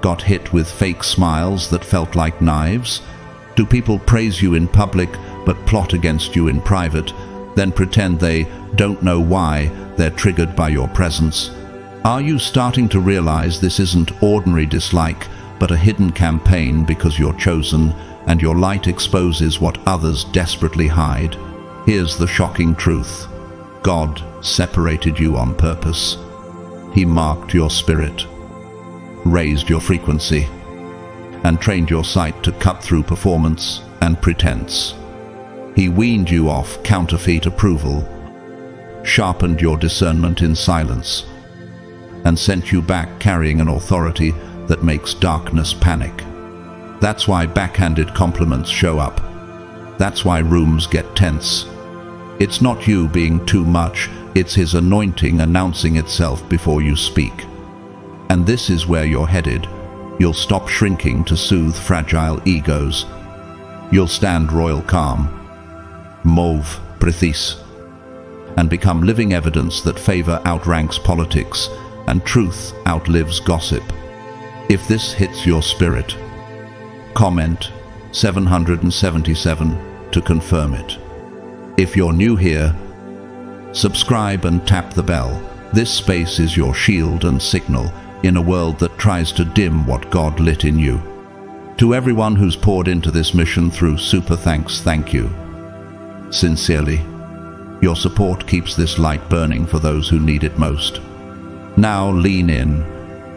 Got hit with fake smiles that felt like knives? Do people praise you in public but plot against you in private, then pretend they don't know why they're triggered by your presence? Are you starting to realize this isn't ordinary dislike, but a hidden campaign because you're chosen, and your light exposes what others desperately hide? Here's the shocking truth. God separated you on purpose. He marked your spirit, raised your frequency, and trained your sight to cut through performance and pretense. He weaned you off counterfeit approval, sharpened your discernment in silence, and sent you back carrying an authority that makes darkness panic. That's why backhanded compliments show up. That's why rooms get tense. It's not you being too much, it's His anointing announcing itself before you speak. And this is where you're headed. You'll stop shrinking to soothe fragile egos. You'll stand royal calm, mauve précis, and become living evidence that favor outranks politics and truth outlives gossip. If this hits your spirit, comment 777 to confirm it. If you're new here, subscribe and tap the bell. This space is your shield and signal in a world that tries to dim what God lit in you. To everyone who's poured into this mission through super thanks, thank you. Sincerely, your support keeps this light burning for those who need it most. Now lean in.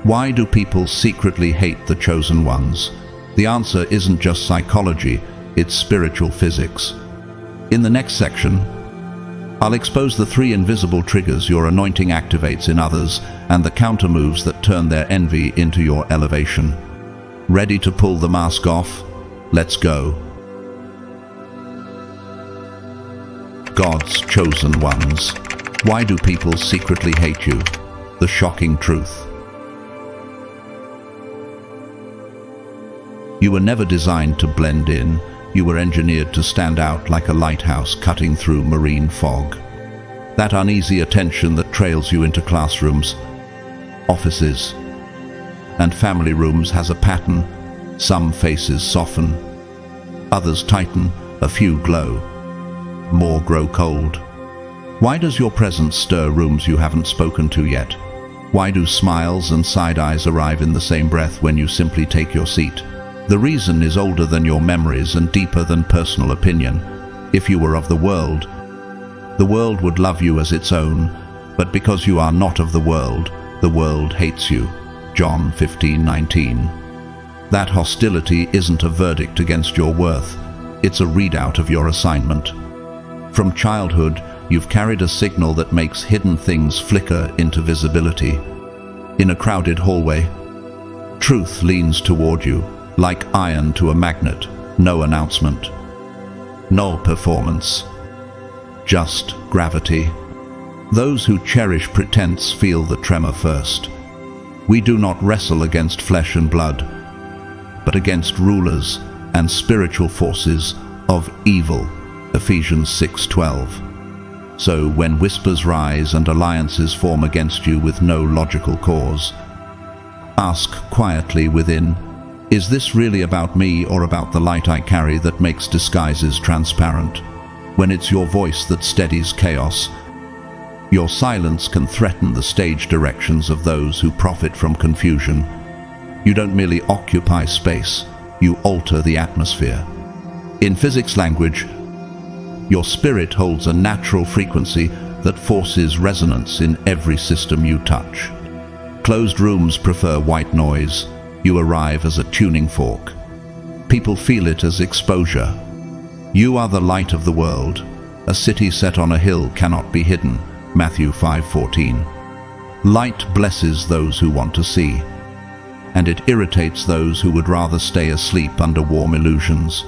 Why do people secretly hate the chosen ones? The answer isn't just psychology, it's spiritual physics. In the next section, I'll expose the 3 invisible triggers your anointing activates in others and the counter moves that turn their envy into your elevation. Ready to pull the mask off? Let's go. God's chosen ones. Why do people secretly hate you? The shocking truth. You were never designed to blend in. You were engineered to stand out like a lighthouse cutting through marine fog. That uneasy attention that trails you into classrooms, offices, and family rooms has a pattern. Some faces soften, others tighten, a few glow, more grow cold. Why does your presence stir rooms you haven't spoken to yet? Why do smiles and side eyes arrive in the same breath when you simply take your seat? The reason is older than your memories and deeper than personal opinion. If you were of the world would love you as its own, but because you are not of the world hates you. John 15:19. That hostility isn't a verdict against your worth, it's a readout of your assignment. From childhood, you've carried a signal that makes hidden things flicker into visibility. In a crowded hallway, truth leans toward you, like iron to a magnet. No announcement, no performance, just gravity. Those who cherish pretense feel the tremor first. We do not wrestle against flesh and blood, but against rulers and spiritual forces of evil. Ephesians 6:12. So when whispers rise and alliances form against you with no logical cause, ask quietly within, is this really about me or about the light I carry that makes disguises transparent? When it's your voice that steadies chaos, your silence can threaten the stage directions of those who profit from confusion. You don't merely occupy space, you alter the atmosphere. In physics language, your spirit holds a natural frequency that forces resonance in every system you touch. Closed rooms prefer white noise. You arrive as a tuning fork. People feel it as exposure. You are the light of the world. A city set on a hill cannot be hidden. Matthew 5:14. Light blesses those who want to see, and it irritates those who would rather stay asleep under warm illusions.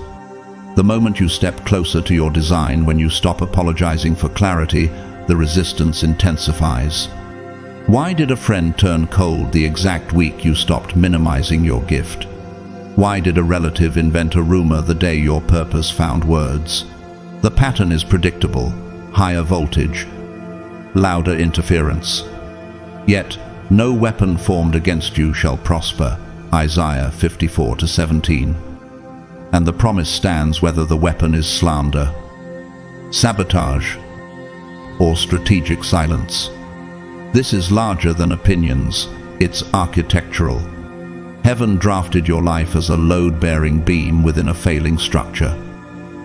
The moment you step closer to your design, when you stop apologizing for clarity, the resistance intensifies. Why did a friend turn cold the exact week you stopped minimizing your gift? Why did a relative invent a rumor the day your purpose found words? The pattern is predictable: higher voltage, louder interference. Yet, no weapon formed against you shall prosper. Isaiah 54-17. And the promise stands whether the weapon is slander, sabotage, or strategic silence. This is larger than opinions, it's architectural. Heaven drafted your life as a load-bearing beam within a failing structure,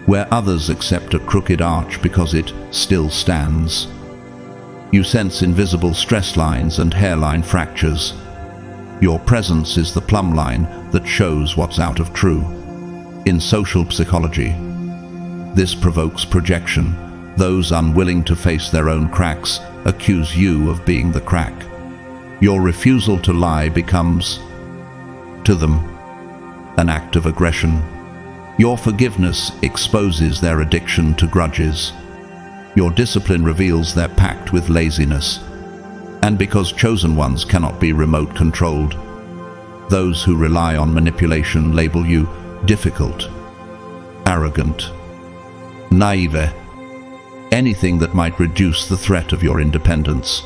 where others accept a crooked arch because it still stands. You sense invisible stress lines and hairline fractures. Your presence is the plumb line that shows what's out of true. In social psychology, this provokes projection. Those unwilling to face their own cracks accuse you of being the crack. Your refusal to lie becomes, to them, an act of aggression. Your forgiveness exposes their addiction to grudges. Your discipline reveals their pact with laziness. And because chosen ones cannot be remote controlled, those who rely on manipulation label you difficult, arrogant, naive, anything that might reduce the threat of your independence.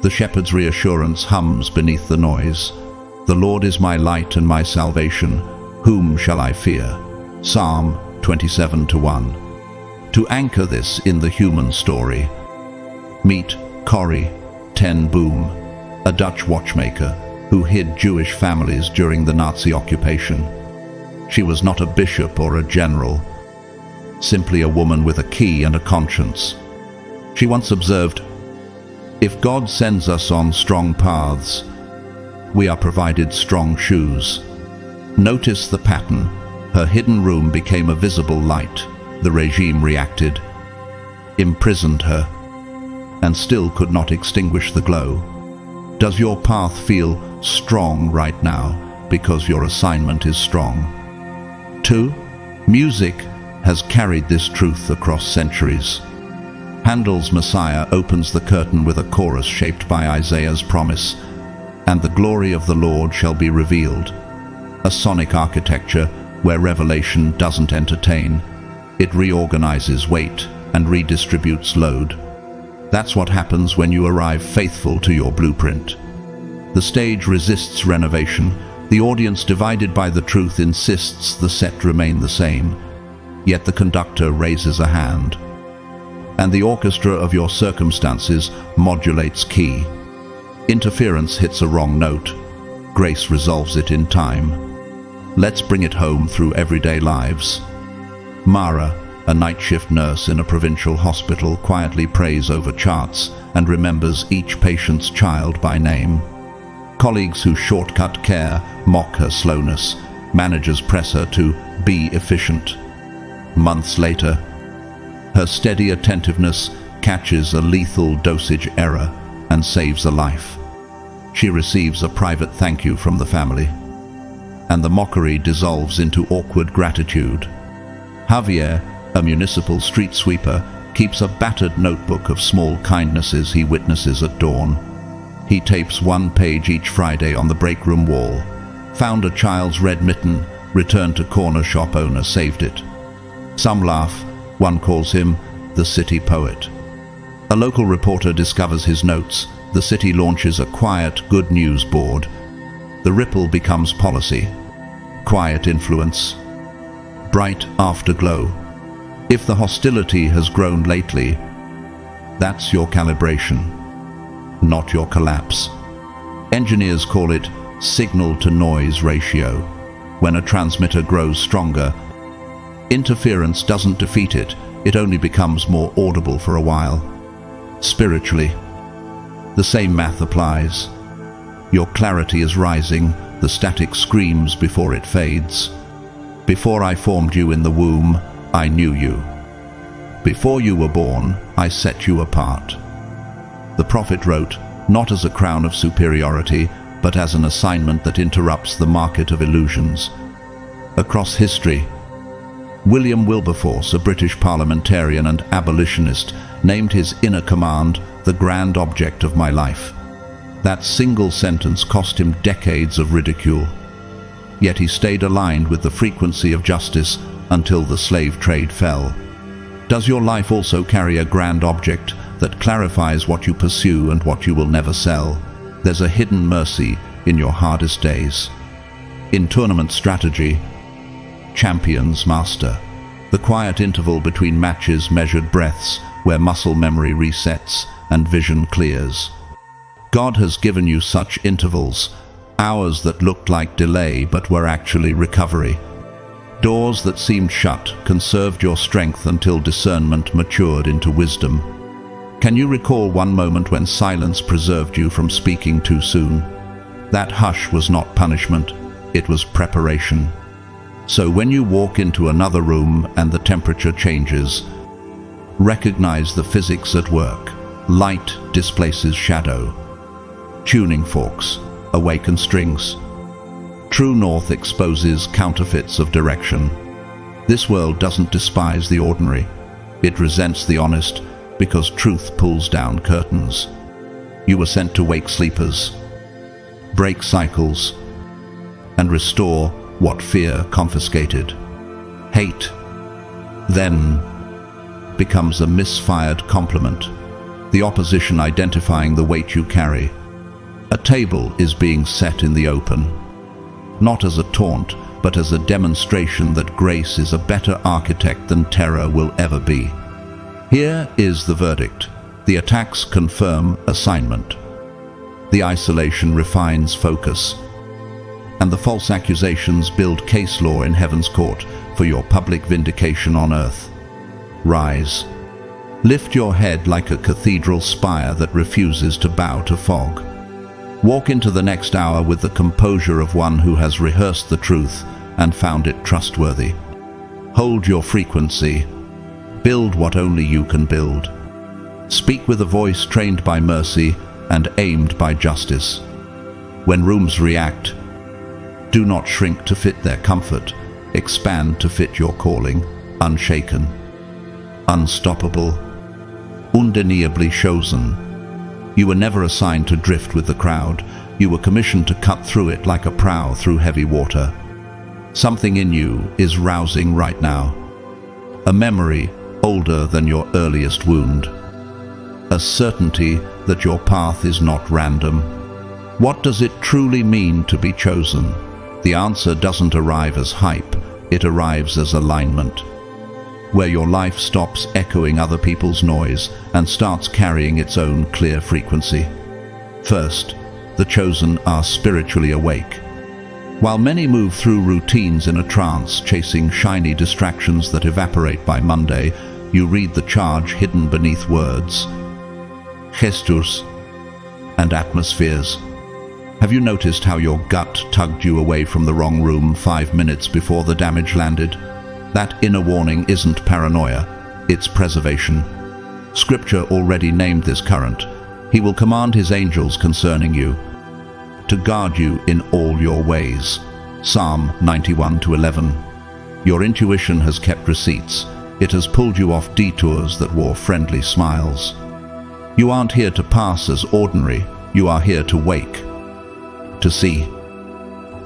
The shepherd's reassurance hums beneath the noise. The Lord is my light and my salvation. Whom shall I fear? Psalm 27:1. To anchor this in the human story, meet Corrie ten Boom, a Dutch watchmaker who hid Jewish families during the Nazi occupation. She was not a bishop or a general, simply a woman with a key and a conscience. She once observed, "If God sends us on strong paths, we are provided strong shoes." Notice the pattern. Her hidden room became a visible light. The regime reacted, imprisoned her, and still could not extinguish the glow. Does your path feel strong right now because your assignment is strong? 2. Music has carried this truth across centuries. Handel's Messiah opens the curtain with a chorus shaped by Isaiah's promise, "And the glory of the Lord shall be revealed." A sonic architecture where revelation doesn't entertain, it reorganizes weight and redistributes load. That's what happens when you arrive faithful to your blueprint. The stage resists renovation. The audience, divided by the truth, insists the set remain the same. Yet the conductor raises a hand. And the orchestra of your circumstances modulates key. Interference hits a wrong note. Grace resolves it in time. Let's bring it home through everyday lives. Mara, a night shift nurse in a provincial hospital, quietly prays over charts and remembers each patient's child by name. Colleagues who shortcut care mock her slowness. Managers press her to be efficient. Months later, her steady attentiveness catches a lethal dosage error and saves a life. She receives a private thank you from the family, and the mockery dissolves into awkward gratitude. Javier, a municipal street sweeper, keeps a battered notebook of small kindnesses he witnesses at dawn. He tapes one page each Friday on the break room wall. Found a child's red mitten, returned to corner shop owner, saved it. Some laugh, one calls him the city poet. A local reporter discovers his notes. The city launches a quiet good news board. The ripple becomes policy. Quiet influence. Bright afterglow. If the hostility has grown lately, that's your calibration, not your collapse. Engineers call it signal-to-noise ratio. When a transmitter grows stronger, interference doesn't defeat it, it only becomes more audible for a while. Spiritually, the same math applies. Your clarity is rising, the static screams before it fades. Before I formed you in the womb, I knew you. Before you were born, I set you apart. The prophet wrote, not as a crown of superiority, but as an assignment that interrupts the market of illusions. Across history, William Wilberforce, a British parliamentarian and abolitionist, named his inner command the grand object of my life. That single sentence cost him decades of ridicule. Yet he stayed aligned with the frequency of justice until the slave trade fell. Does your life also carry a grand object that clarifies what you pursue and what you will never sell? There's a hidden mercy in your hardest days. In tournament strategy, champions master the quiet interval between matches, measured breaths where muscle memory resets and vision clears. God has given you such intervals, hours that looked like delay but were actually recovery. Doors that seemed shut conserved your strength until discernment matured into wisdom. Can you recall one moment when silence preserved you from speaking too soon? That hush was not punishment, it was preparation. So when you walk into another room and the temperature changes, recognize the physics at work. Light displaces shadow. Tuning forks awaken strings. True north exposes counterfeits of direction. This world doesn't despise the ordinary. It resents the honest because truth pulls down curtains. You were sent to wake sleepers, break cycles, and restore what fear confiscated. Hate then becomes a misfired compliment, the opposition identifying the weight you carry. A table is being set in the open, not as a taunt, but as a demonstration that grace is a better architect than terror will ever be. Here is the verdict. The attacks confirm assignment. The isolation refines focus. And the false accusations build case law in heaven's court for your public vindication on earth. Rise. Lift your head like a cathedral spire that refuses to bow to fog. Walk into the next hour with the composure of one who has rehearsed the truth and found it trustworthy. Hold your frequency. Build what only you can build. Speak with a voice trained by mercy and aimed by justice. When rooms react, do not shrink to fit their comfort. Expand to fit your calling. Unshaken, unstoppable, undeniably chosen. You were never assigned to drift with the crowd. You were commissioned to cut through it like a prow through heavy water. Something in you is rousing right now. A memory older than your earliest wound. A certainty that your path is not random. What does it truly mean to be chosen? The answer doesn't arrive as hype, it arrives as alignment. Where your life stops echoing other people's noise and starts carrying its own clear frequency. First, the chosen are spiritually awake. While many move through routines in a trance, chasing shiny distractions that evaporate by Monday, you read the charge hidden beneath words, gestures, and atmospheres. Have you noticed how your gut tugged you away from the wrong room 5 minutes before the damage landed? That inner warning isn't paranoia, it's preservation. Scripture already named this current. He will command his angels concerning you, to guard you in all your ways. Psalm 91:11. Your intuition has kept receipts. It has pulled you off detours that wore friendly smiles. You aren't here to pass as ordinary, you are here to wake, to see,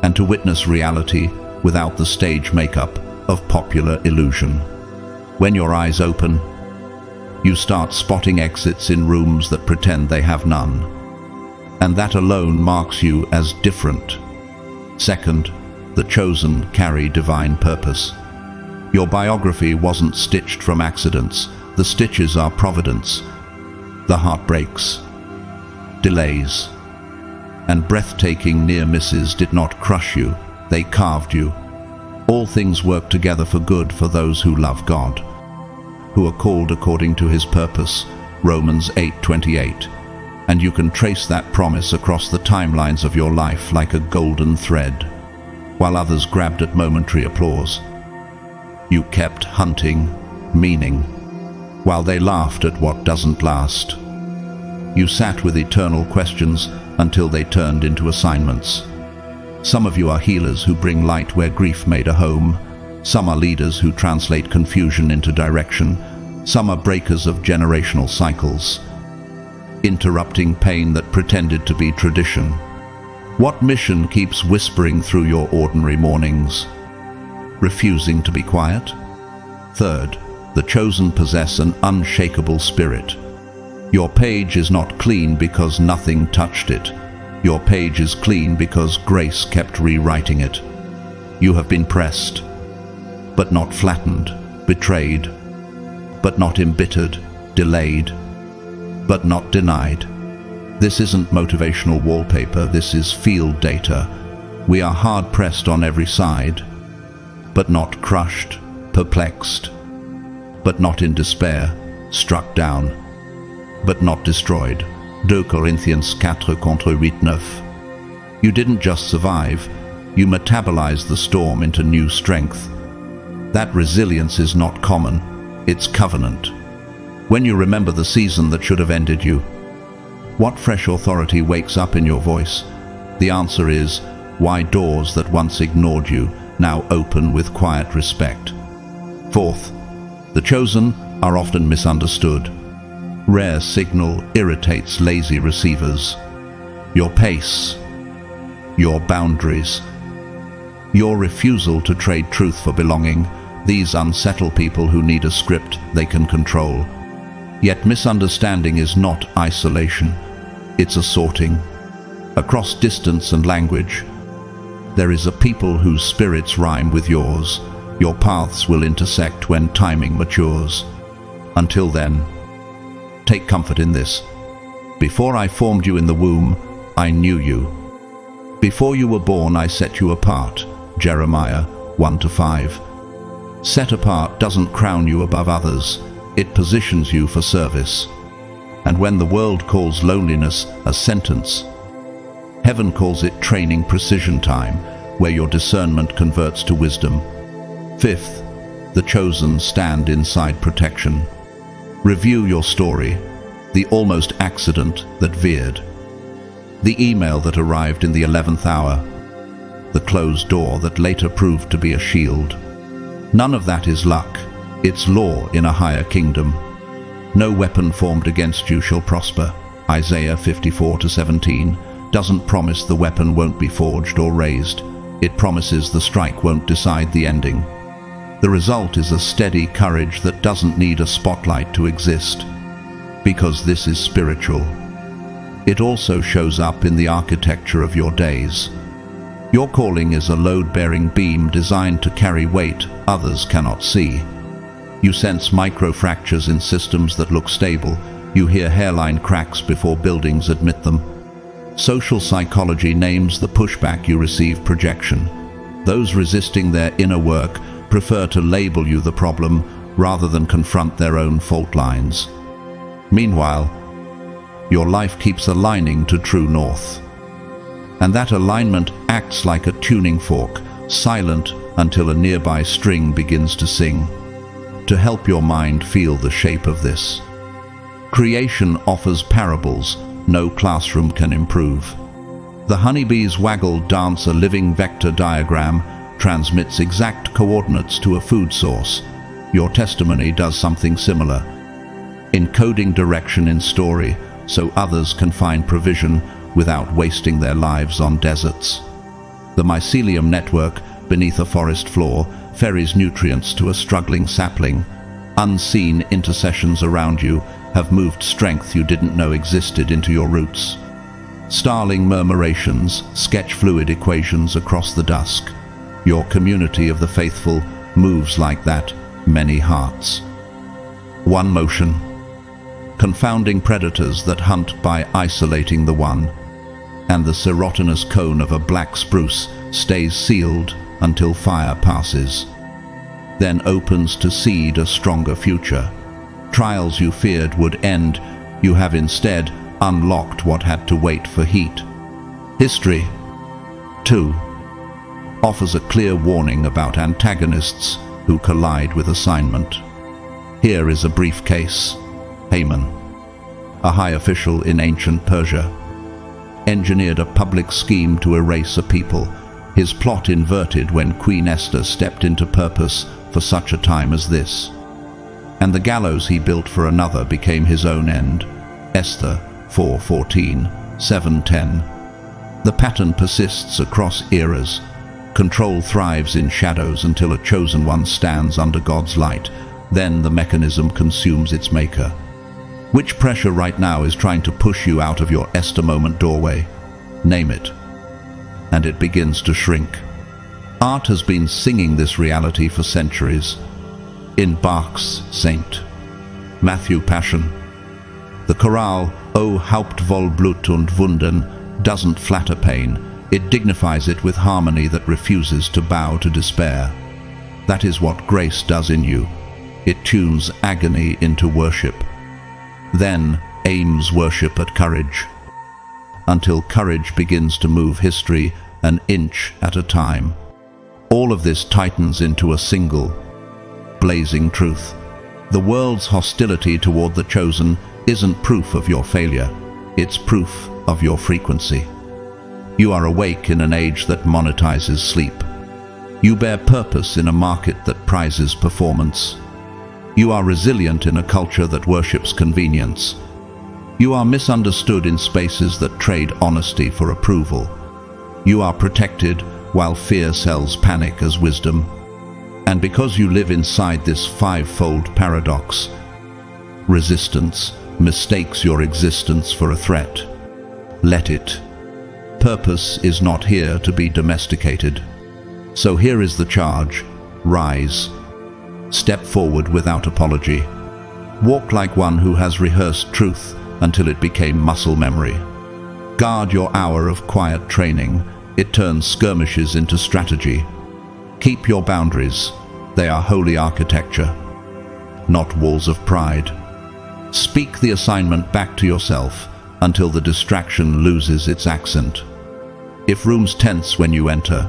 and to witness reality without the stage makeup of popular illusion. When your eyes open, you start spotting exits in rooms that pretend they have none. And that alone marks you as different. Second, the chosen carry divine purpose. Your biography wasn't stitched from accidents. The stitches are providence. The heartbreaks, delays, and breathtaking near misses did not crush you, they carved you. All things work together for good for those who love God, who are called according to his purpose, Romans 8:28. And you can trace that promise across the timelines of your life like a golden thread. While others grabbed at momentary applause, you kept hunting meaning. While they laughed at what doesn't last, you sat with eternal questions until they turned into assignments. Some of you are healers who bring light where grief made a home. Some are leaders who translate confusion into direction. Some are breakers of generational cycles, interrupting pain that pretended to be tradition. What mission keeps whispering through your ordinary mornings? Refusing to be quiet? Third, the chosen possess an unshakable spirit. Your page is not clean because nothing touched it. Your page is clean because grace kept rewriting it. You have been pressed, but not flattened, betrayed, but not embittered, delayed, but not denied. This isn't motivational wallpaper, this is field data. We are hard-pressed on every side, but not crushed, perplexed, but not in despair, struck down, but not destroyed. 2 Corinthians 4:8-9. You didn't just survive, you metabolized the storm into new strength. That resilience is not common, it's covenant. When you remember the season that should have ended you, what fresh authority wakes up in your voice? The answer is, why doors that once ignored you now open with quiet respect. Fourth, the chosen are often misunderstood. Rare signal irritates lazy receivers. Your pace, your boundaries, your refusal to trade truth for belonging, these unsettle people who need a script they can control. Yet misunderstanding is not isolation, it's a sorting. Across distance and language, there is a people whose spirits rhyme with yours. Your paths will intersect when timing matures. Until then, take comfort in this. Before I formed you in the womb, I knew you. Before you were born, I set you apart. Jeremiah 1-5. Set apart doesn't crown you above others, it positions you for service. And when the world calls loneliness a sentence, heaven calls it training precision time, where your discernment converts to wisdom. Fifth, the chosen stand inside protection. Review your story, the almost accident that veered, the email that arrived in the 11th hour, the closed door that later proved to be a shield. None of that is luck, it's law in a higher kingdom. No weapon formed against you shall prosper. Isaiah 54-17 doesn't promise the weapon won't be forged or raised. It promises the strike won't decide the ending. The result is a steady courage that doesn't need a spotlight to exist, because this is spiritual. It also shows up in the architecture of your days. Your calling is a load-bearing beam designed to carry weight others cannot see. You sense microfractures in systems that look stable. You hear hairline cracks before buildings admit them. Social psychology names the pushback you receive projection. Those resisting their inner work prefer to label you the problem rather than confront their own fault lines. Meanwhile, your life keeps aligning to true north. And that alignment acts like a tuning fork, silent until a nearby string begins to sing, to help your mind feel the shape of this. Creation offers parables no classroom can improve. The honeybee's waggle dance, a living vector diagram, transmits exact coordinates to a food source. Your testimony does something similar, encoding direction in story so others can find provision without wasting their lives on deserts. The mycelium network beneath a forest floor ferries nutrients to a struggling sapling. Unseen intercessions around you have moved strength you didn't know existed into your roots. Starling murmurations sketch fluid equations across the dusk. Your community of the faithful moves like that, many hearts. One motion, confounding predators that hunt by isolating the one, and the serotinous cone of a black spruce stays sealed until fire passes, then opens to seed a stronger future. Trials you feared would end, you have instead unlocked what had to wait for heat. History, too, offers a clear warning about antagonists who collide with assignment. Here is a brief case. Haman, a high official in ancient Persia, engineered a public scheme to erase a people. His plot inverted when Queen Esther stepped into purpose for such a time as this. And the gallows he built for another became his own end. Esther 4:14, 7:10. The pattern persists across eras. Control thrives in shadows until a chosen one stands under God's light. Then the mechanism consumes its maker. Which pressure right now is trying to push you out of your Esther moment doorway? Name it, and it begins to shrink. Art has been singing this reality for centuries. In Bach's Saint, Matthew Passion, the chorale O Haupt voll Blut und Wunden doesn't flatter pain, it dignifies it with harmony that refuses to bow to despair. That is what grace does in you. It tunes agony into worship, then aims worship at courage, until courage begins to move history an inch at a time. All of this tightens into a single, blazing truth. The world's hostility toward the chosen isn't proof of your failure, it's proof of your frequency. You are awake in an age that monetizes sleep. You bear purpose in a market that prizes performance. You are resilient in a culture that worships convenience. You are misunderstood in spaces that trade honesty for approval. You are protected while fear sells panic as wisdom. And because you live inside this five-fold paradox, resistance mistakes your existence for a threat. Let it. Purpose is not here to be domesticated. So here is the charge. Rise. Step forward without apology. Walk like one who has rehearsed truth until it became muscle memory. Guard your hour of quiet training. It turns skirmishes into strategy. Keep your boundaries. They are holy architecture, not walls of pride. Speak the assignment back to yourself until the distraction loses its accent. If rooms tense when you enter,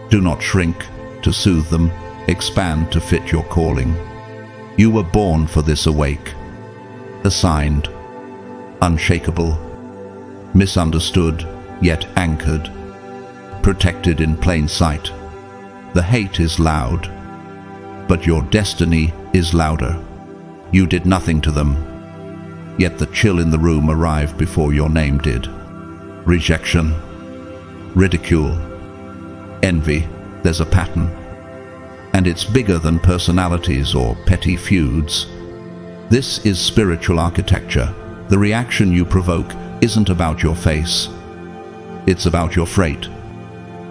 do not shrink to soothe them, expand to fit your calling. You were born for this awake, assigned, unshakable, misunderstood, yet anchored, protected in plain sight. The hate is loud, but your destiny is louder. You did nothing to them, yet the chill in the room arrived before your name did. Rejection, ridicule, envy, there's a pattern. And it's bigger than personalities or petty feuds. This is spiritual architecture. The reaction you provoke isn't about your face. It's about your freight.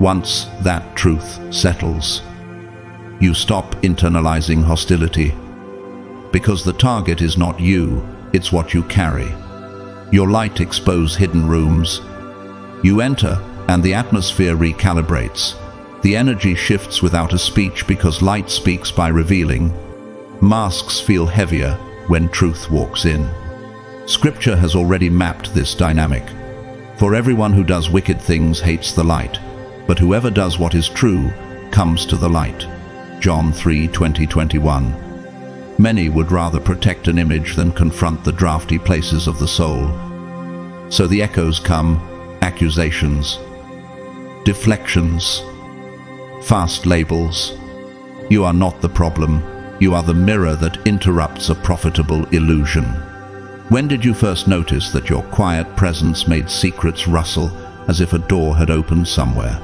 Once that truth settles, you stop internalizing hostility. Because the target is not you, it's what you carry. Your light exposes hidden rooms. You enter, and the atmosphere recalibrates. The energy shifts without a speech because light speaks by revealing. Masks feel heavier when truth walks in. Scripture has already mapped this dynamic. For everyone who does wicked things hates the light, but whoever does what is true comes to the light. John 3:20-21. Many would rather protect an image than confront the drafty places of the soul. So the echoes come, accusations, deflections, fast labels. You are not the problem. You are the mirror that interrupts a profitable illusion. When did you first notice that your quiet presence made secrets rustle as if a door had opened somewhere?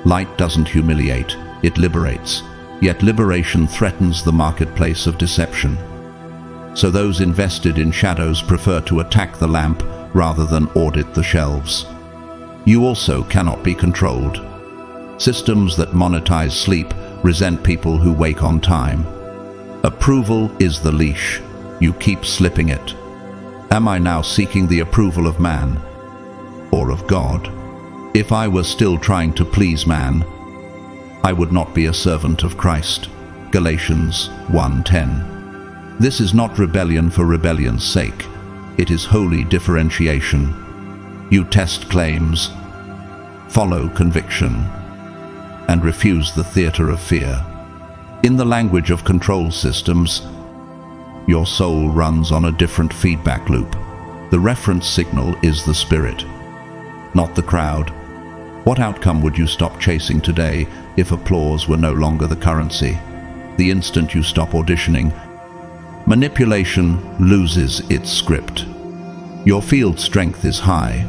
Light doesn't humiliate, it liberates. Yet liberation threatens the marketplace of deception. So those invested in shadows prefer to attack the lamp rather than audit the shelves. You also cannot be controlled. Systems that monetize sleep resent people who wake on time. Approval is the leash. You keep slipping it. Am I now seeking the approval of man or of God? If I were still trying to please man, I would not be a servant of Christ. Galatians 1:10. This is not rebellion for rebellion's sake. It is holy differentiation. You test claims, follow conviction, and refuse the theater of fear. In the language of control systems, your soul runs on a different feedback loop. The reference signal is the spirit, not the crowd. What outcome would you stop chasing today if applause were no longer the currency? The instant you stop auditioning, manipulation loses its script. Your field strength is high.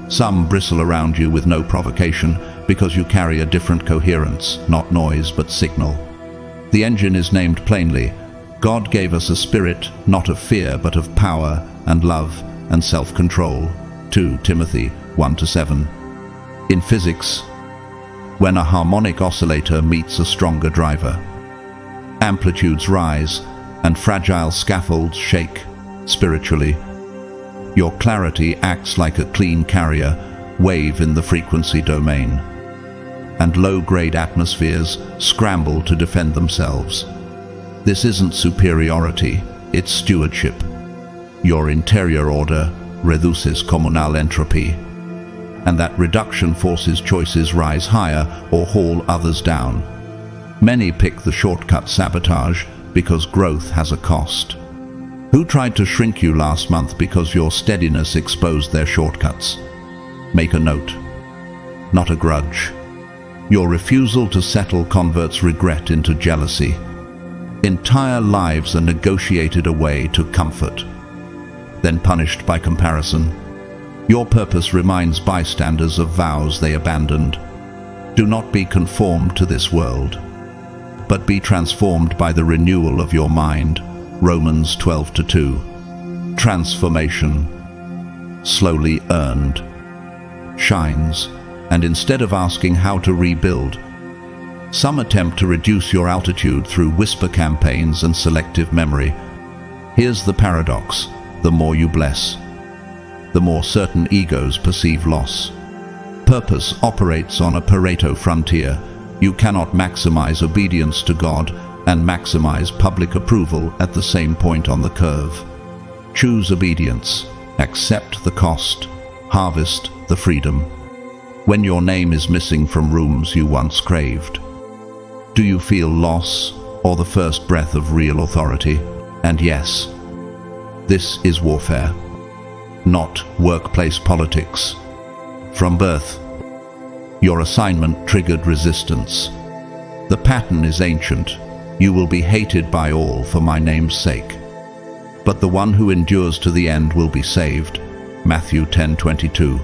Some bristle around you with no provocation because you carry a different coherence, not noise but signal. The engine is named plainly. God gave us a spirit, not of fear, but of power and love and self-control. 2 Timothy 1-7. In physics, when a harmonic oscillator meets a stronger driver. Amplitudes rise and fragile scaffolds shake spiritually. Your clarity acts like a clean carrier, wave in the frequency domain, and low-grade atmospheres scramble to defend themselves. This isn't superiority, it's stewardship. Your interior order reduces communal entropy, and that reduction forces choices rise higher or haul others down. Many pick the shortcut sabotage because growth has a cost. Who tried to shrink you last month because your steadiness exposed their shortcuts? Make a note, not a grudge. Your refusal to settle converts regret into jealousy. Entire lives are negotiated away to comfort, then punished by comparison. Your purpose reminds bystanders of vows they abandoned. Do not be conformed to this world, but be transformed by the renewal of your mind. Romans 12:2. Transformation, slowly earned, shines, and instead of asking how to rebuild, some attempt to reduce your altitude through whisper campaigns and selective memory. Here's the paradox: the more you bless, the more certain egos perceive loss. Purpose operates on a Pareto frontier. You cannot maximize obedience to God and maximize public approval at the same point on the curve. Choose obedience, accept the cost, harvest the freedom. When your name is missing from rooms you once craved, do you feel loss or the first breath of real authority? And yes, this is warfare, not workplace politics. From birth, your assignment triggered resistance. The pattern is ancient. You will be hated by all for my name's sake, but the one who endures to the end will be saved. Matthew 10:22.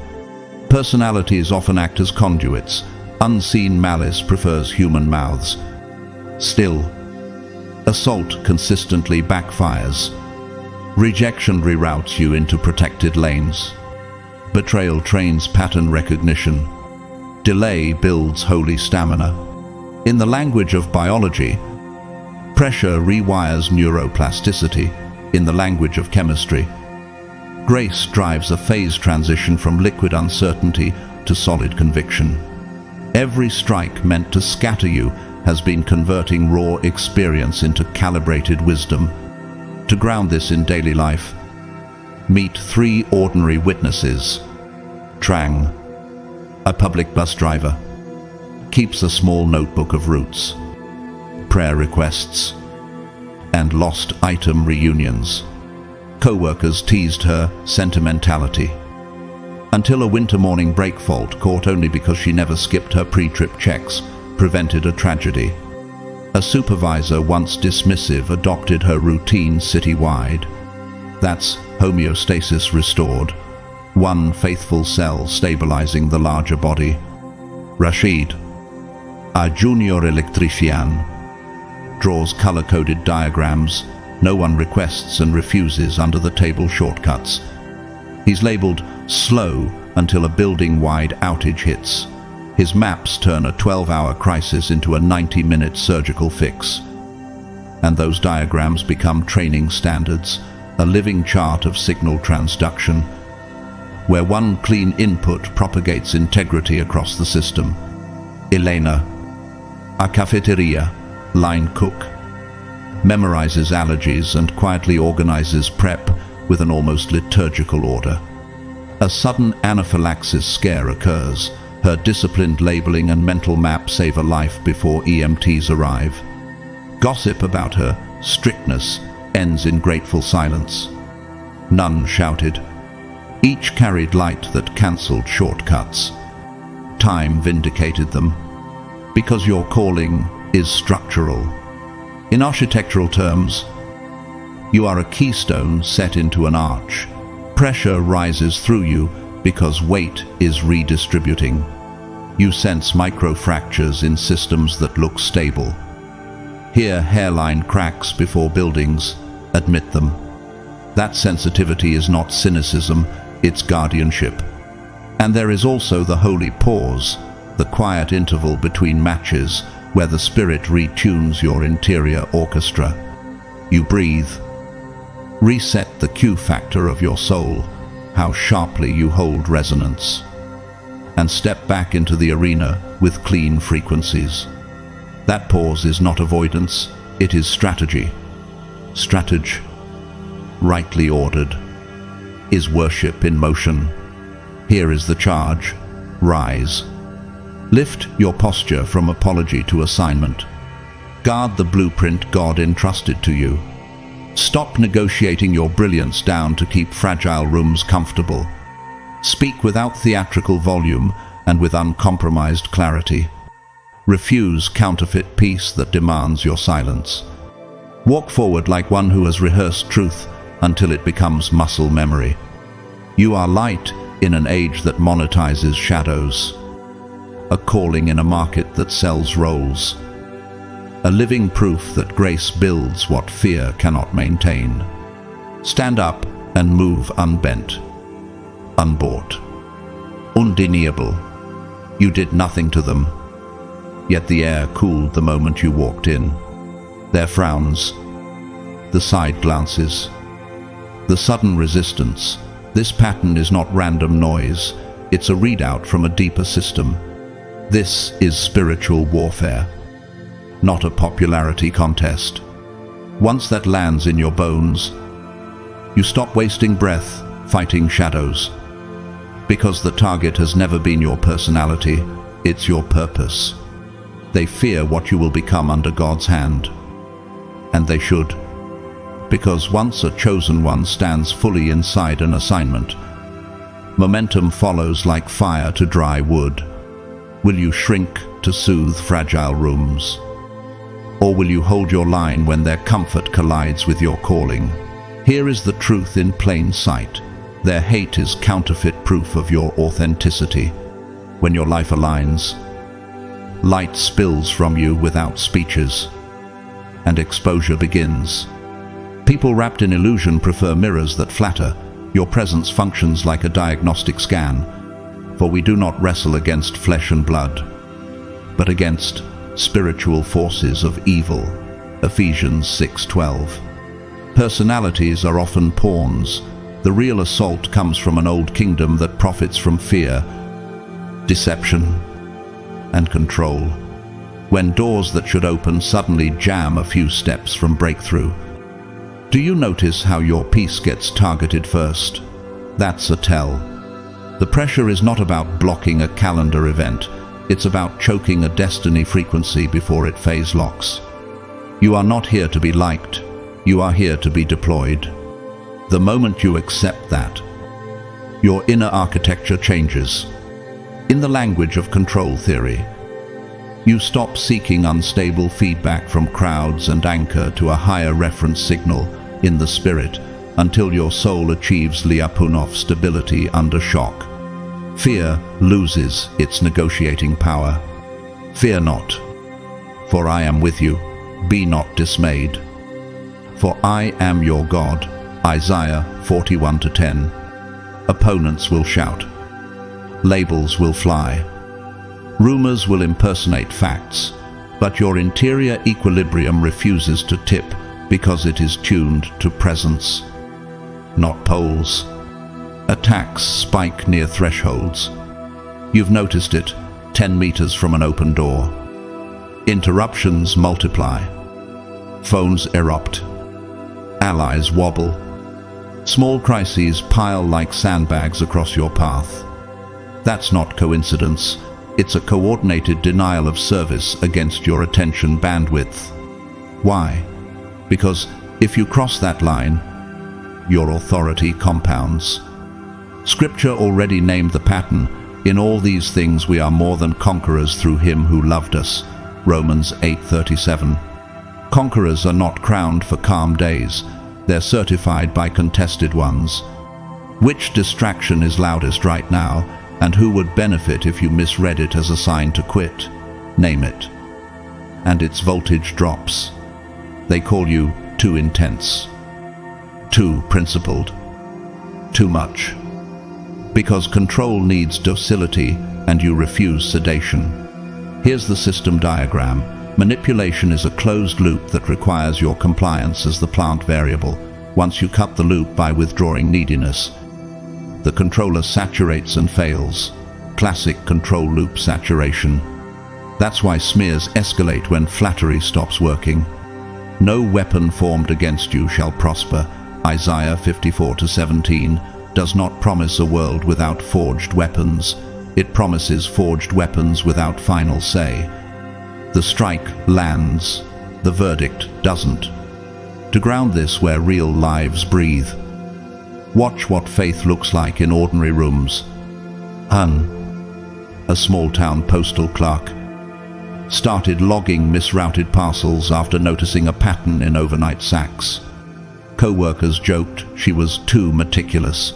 Personalities often act as conduits. Unseen malice prefers human mouths. Still, assault consistently backfires. Rejection reroutes you into protected lanes. Betrayal trains pattern recognition. Delay builds holy stamina. In the language of biology, pressure rewires neuroplasticity. In the language of chemistry, grace drives a phase transition from liquid uncertainty to solid conviction. Every strike meant to scatter you has been converting raw experience into calibrated wisdom. To ground this in daily life, meet 3 ordinary witnesses. Trang, a public bus driver, keeps a small notebook of routes, prayer requests, and lost item reunions. Co-workers teased her sentimentality, until a winter morning brake fault, caught only because she never skipped her pre-trip checks, prevented a tragedy. A supervisor, once dismissive, adopted her routine citywide. That's homeostasis restored, one faithful cell stabilizing the larger body. Rashid, a junior electrician, draws color-coded diagrams. No one requests and refuses under-the-table shortcuts. He's labeled slow until a building-wide outage hits. His maps turn a 12-hour crisis into a 90-minute surgical fix. And those diagrams become training standards, a living chart of signal transduction, where one clean input propagates integrity across the system. Elena, a cafeteria line cook, memorizes allergies and quietly organizes prep with an almost liturgical order. A sudden anaphylaxis scare occurs. Her disciplined labeling and mental map save a life before EMTs arrive. Gossip about her strictness ends in grateful silence. None shouted. Each carried light that cancelled shortcuts. Time vindicated them, because your calling is structural. In architectural terms, you are a keystone set into an arch. Pressure rises through you because weight is redistributing. You sense microfractures in systems that look stable. Hear hairline cracks before buildings, admit them. That sensitivity is not cynicism, it's guardianship. And there is also the holy pause, the quiet interval between matches where the spirit retunes your interior orchestra. You breathe, reset the Q factor of your soul, how sharply you hold resonance, and step back into the arena with clean frequencies. That pause is not avoidance, it is strategy. Strategy, rightly ordered, is worship in motion. Here is the charge. Rise. Lift your posture from apology to assignment. Guard the blueprint God entrusted to you. Stop negotiating your brilliance down to keep fragile rooms comfortable. Speak without theatrical volume and with uncompromised clarity. Refuse counterfeit peace that demands your silence. Walk forward like one who has rehearsed truth until it becomes muscle memory. You are light in an age that monetizes shadows. A calling in a market that sells roles. A living proof that grace builds what fear cannot maintain. Stand up and move unbent, unbought, undeniable. You did nothing to them, yet the air cooled the moment you walked in. Their frowns, the side glances, the sudden resistance. This pattern is not random noise, it's a readout from a deeper system. This is spiritual warfare, not a popularity contest. Once that lands in your bones, you stop wasting breath fighting shadows. Because the target has never been your personality, it's your purpose. They fear what you will become under God's hand. And they should. Because once a chosen one stands fully inside an assignment, momentum follows like fire to dry wood. Will you shrink to soothe fragile rooms? Or will you hold your line when their comfort collides with your calling? Here is the truth in plain sight. Their hate is counterfeit proof of your authenticity. When your life aligns, light spills from you without speeches, and exposure begins. People wrapped in illusion prefer mirrors that flatter. Your presence functions like a diagnostic scan, for we do not wrestle against flesh and blood, but against spiritual forces of evil. Ephesians 6:12. Personalities are often pawns. The real assault comes from an old kingdom that profits from fear, deception, and control. When doors that should open suddenly jam a few steps from breakthrough. Do you notice how your peace gets targeted first? That's a tell. The pressure is not about blocking a calendar event. It's about choking a destiny frequency before it phase locks. You are not here to be liked. You are here to be deployed. The moment you accept that, your inner architecture changes. In the language of control theory, you stop seeking unstable feedback from crowds and anchor to a higher reference signal in the spirit until your soul achieves Lyapunov stability under shock. Fear loses its negotiating power. Fear not, for I am with you. Be not dismayed, for I am your God. Isaiah 41:10. Opponents will shout. Labels will fly. Rumors will impersonate facts, but your interior equilibrium refuses to tip because it is tuned to presence, not poles. Attacks spike near thresholds. You've noticed it, 10 meters from an open door. Interruptions multiply. Phones erupt. Allies wobble. Small crises pile like sandbags across your path. That's not coincidence. It's a coordinated denial of service against your attention bandwidth. Why? Because if you cross that line, your authority compounds. Scripture already named the pattern. In all these things we are more than conquerors through him who loved us. Romans 8:37. Conquerors are not crowned for calm days. They're certified by contested ones. Which distraction is loudest right now, and who would benefit if you misread it as a sign to quit? Name it. And its voltage drops. They call you too intense, too principled, too much. Because control needs docility and you refuse sedation. Here's the system diagram. Manipulation is a closed loop that requires your compliance as the plant variable. Once you cut the loop by withdrawing neediness, the controller saturates and fails. Classic control loop saturation. That's why smears escalate when flattery stops working. No weapon formed against you shall prosper. Isaiah 54:17 does not promise a world without forged weapons. It promises forged weapons without final say. The strike lands, the verdict doesn't. To ground this where real lives breathe, watch what faith looks like in ordinary rooms. A small-town postal clerk, started logging misrouted parcels after noticing a pattern in overnight sacks. Co-workers joked she was too meticulous.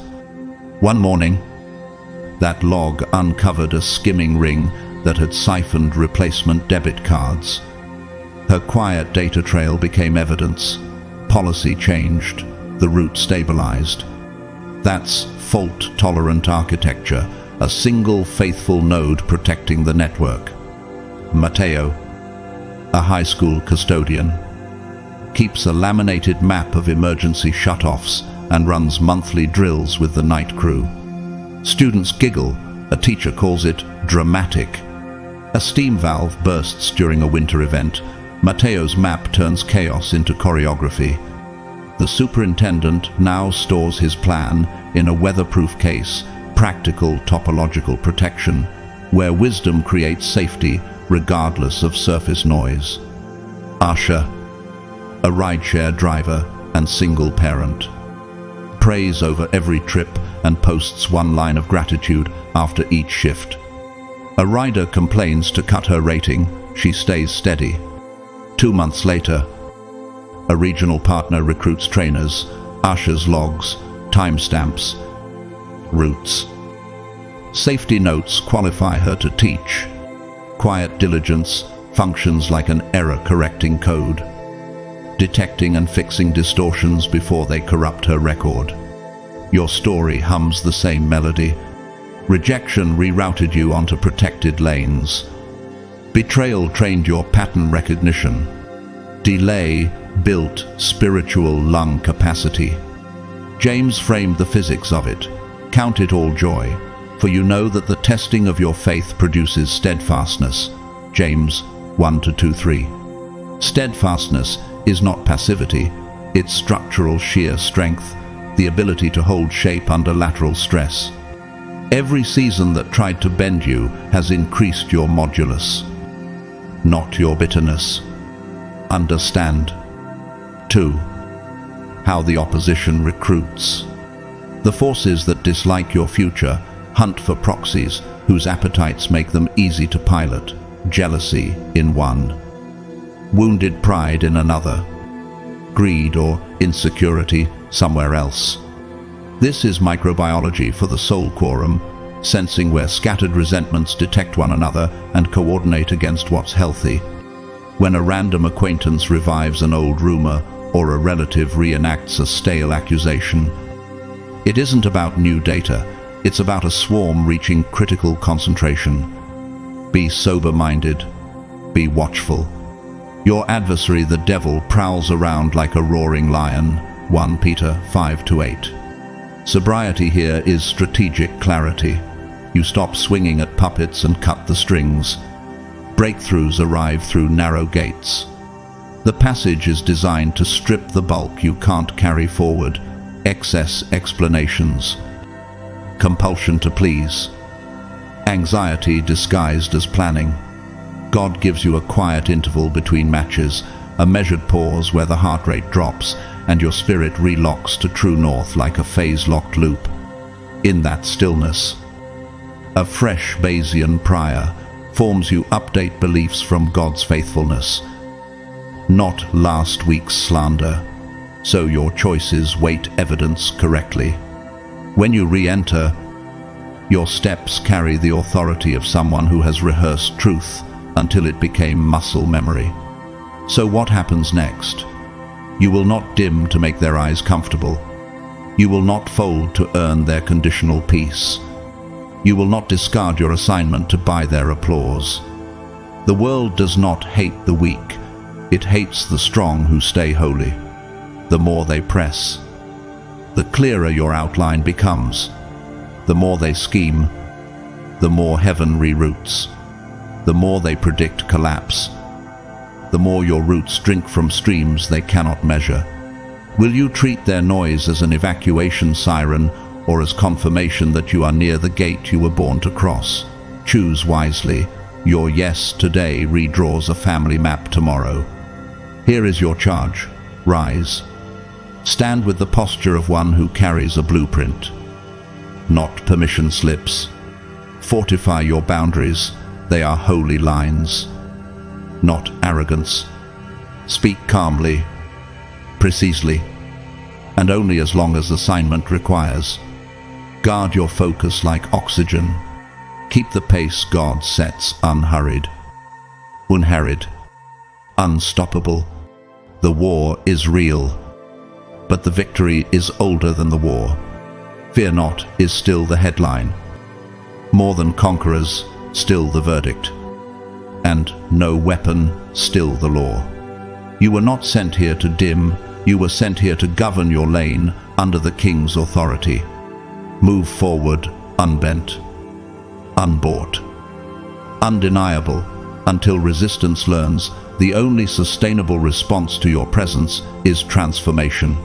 One morning, that log uncovered a skimming ring that had siphoned replacement debit cards. Her quiet data trail became evidence. Policy changed, the route stabilized. That's fault-tolerant architecture, a single faithful node protecting the network. Mateo, a high school custodian, keeps a laminated map of emergency shutoffs and runs monthly drills with the night crew. Students giggle, a teacher calls it dramatic. A steam valve bursts during a winter event. Mateo's map turns chaos into choreography. The superintendent now stores his plan in a weatherproof case, practical topological protection, where wisdom creates safety regardless of surface noise. Asha, a rideshare driver and single parent, prays over every trip and posts one line of gratitude after each shift. A rider complains to cut her rating, she stays steady. 2 months later, a regional partner recruits trainers, Asha's logs, timestamps, routes. Safety notes qualify her to teach. Quiet diligence functions like an error-correcting code, detecting and fixing distortions before they corrupt her record. Your story hums the same melody. Rejection rerouted you onto protected lanes. Betrayal trained your pattern recognition. Delay built spiritual lung capacity. James framed the physics of it. Count it all joy, for you know that the testing of your faith produces steadfastness. James 1-2-3. Steadfastness is not passivity, it's structural sheer strength, the ability to hold shape under lateral stress. Every season that tried to bend you has increased your modulus, not your bitterness. Understand. 2. How the opposition recruits. The forces that dislike your future hunt for proxies whose appetites make them easy to pilot. Jealousy in one, wounded pride in another, greed or insecurity somewhere else. This is microbiology for the soul quorum, sensing where scattered resentments detect one another and coordinate against what's healthy. When a random acquaintance revives an old rumor or a relative reenacts a stale accusation, it isn't about new data, it's about a swarm reaching critical concentration. Be sober-minded, be watchful. Your adversary, the devil, prowls around like a roaring lion. 1 Peter 5-8. Sobriety here is strategic clarity. You stop swinging at puppets and cut the strings. Breakthroughs arrive through narrow gates. The passage is designed to strip the bulk you can't carry forward. Excess explanations. Compulsion to please. Anxiety disguised as planning. God gives you a quiet interval between matches, a measured pause where the heart rate drops and your spirit relocks to true north like a phase-locked loop. In that stillness, a fresh Bayesian prior forms you update beliefs from God's faithfulness, not last week's slander, so your choices weight evidence correctly. When you re-enter, your steps carry the authority of someone who has rehearsed truth until it became muscle memory. So what happens next? You will not dim to make their eyes comfortable. You will not fold to earn their conditional peace. You will not discard your assignment to buy their applause. The world does not hate the weak. It hates the strong who stay holy. The more they press, the clearer your outline becomes. The more they scheme, the more heaven reroutes. The more they predict collapse, the more your roots drink from streams they cannot measure. Will you treat their noise as an evacuation siren or as confirmation that you are near the gate you were born to cross? Choose wisely. Your yes today redraws a family map tomorrow. Here is your charge. Rise. Stand with the posture of one who carries a blueprint, not permission slips. Fortify your boundaries. They are holy lines, not arrogance. Speak calmly, precisely, and only as long as assignment requires. Guard your focus like oxygen. Keep the pace God sets unhurried, unharried, unstoppable. The war is real, but the victory is older than the war. Fear not is still the headline. More than conquerors, still the verdict. And no weapon, still the law. You were not sent here to dim, you were sent here to govern your lane under the King's authority. Move forward, unbent, unbought, undeniable, until resistance learns the only sustainable response to your presence is transformation.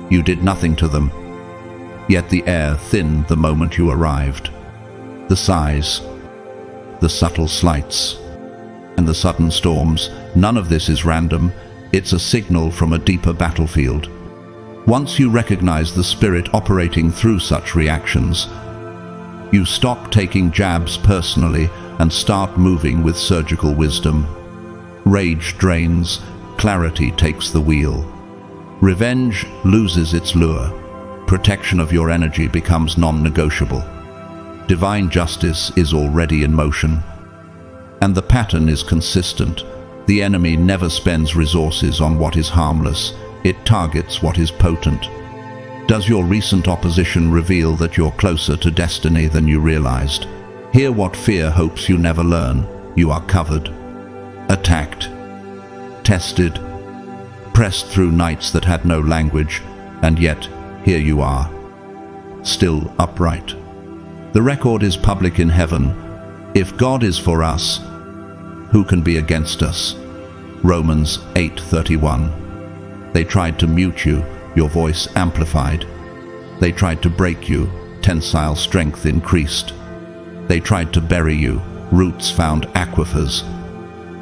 You did nothing to them, yet the air thinned the moment you arrived. The sighs, the subtle slights, and the sudden storms, none of this is random. It's a signal from a deeper battlefield. Once you recognize the spirit operating through such reactions, you stop taking jabs personally and start moving with surgical wisdom. Rage drains, clarity takes the wheel. Revenge loses its lure. Protection of your energy becomes non-negotiable. Divine justice is already in motion. And the pattern is consistent. The enemy never spends resources on what is harmless. It targets what is potent. Does your recent opposition reveal that you're closer to destiny than you realized? Hear what fear hopes you never learn. You are covered, attacked, tested, pressed through nights that had no language, and yet here you are, still upright. The record is public in heaven. If God is for us, who can be against us? Romans 8:31. They tried to mute you, your voice amplified. They tried to break you, tensile strength increased. They tried to bury you, roots found aquifers.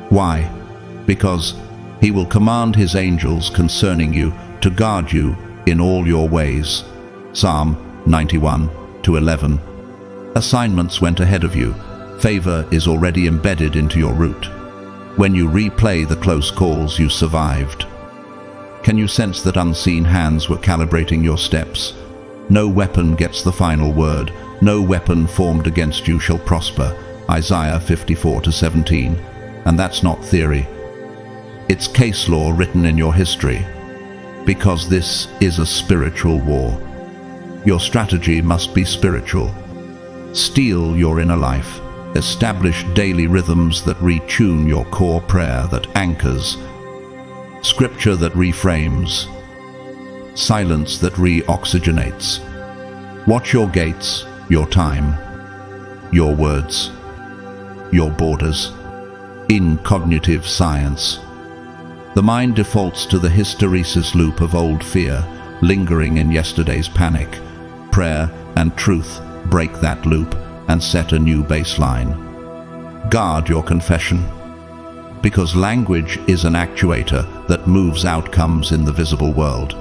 Why? Because he will command his angels concerning you to guard you in all your ways. Psalm 91:11. Assignments went ahead of you. Favor is already embedded into your route. When you replay the close calls, you survived. Can you sense that unseen hands were calibrating your steps? No weapon gets the final word. No weapon formed against you shall prosper. Isaiah 54:17. And that's not theory. It's case law written in your history. Because this is a spiritual war. Your strategy must be spiritual. Steel your inner life. Establish daily rhythms that retune your core prayer, that anchors. Scripture that reframes. Silence that re-oxygenates. Watch your gates, your time, your words, your borders. In cognitive science, the mind defaults to the hysteresis loop of old fear, lingering in yesterday's panic. Prayer and truth break that loop and set a new baseline. Guard your confession, because language is an actuator that moves outcomes in the visible world.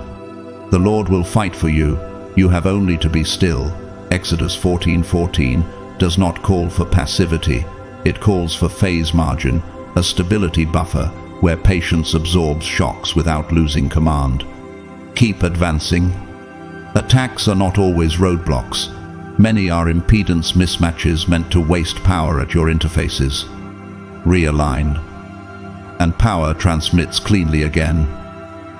The Lord will fight for you. You have only to be still. Exodus 14:14 does not call for passivity. It calls for phase margin, a stability buffer where patience absorbs shocks without losing command. Keep advancing. Attacks are not always roadblocks. Many are impedance mismatches meant to waste power at your interfaces. Realign, and power transmits cleanly again.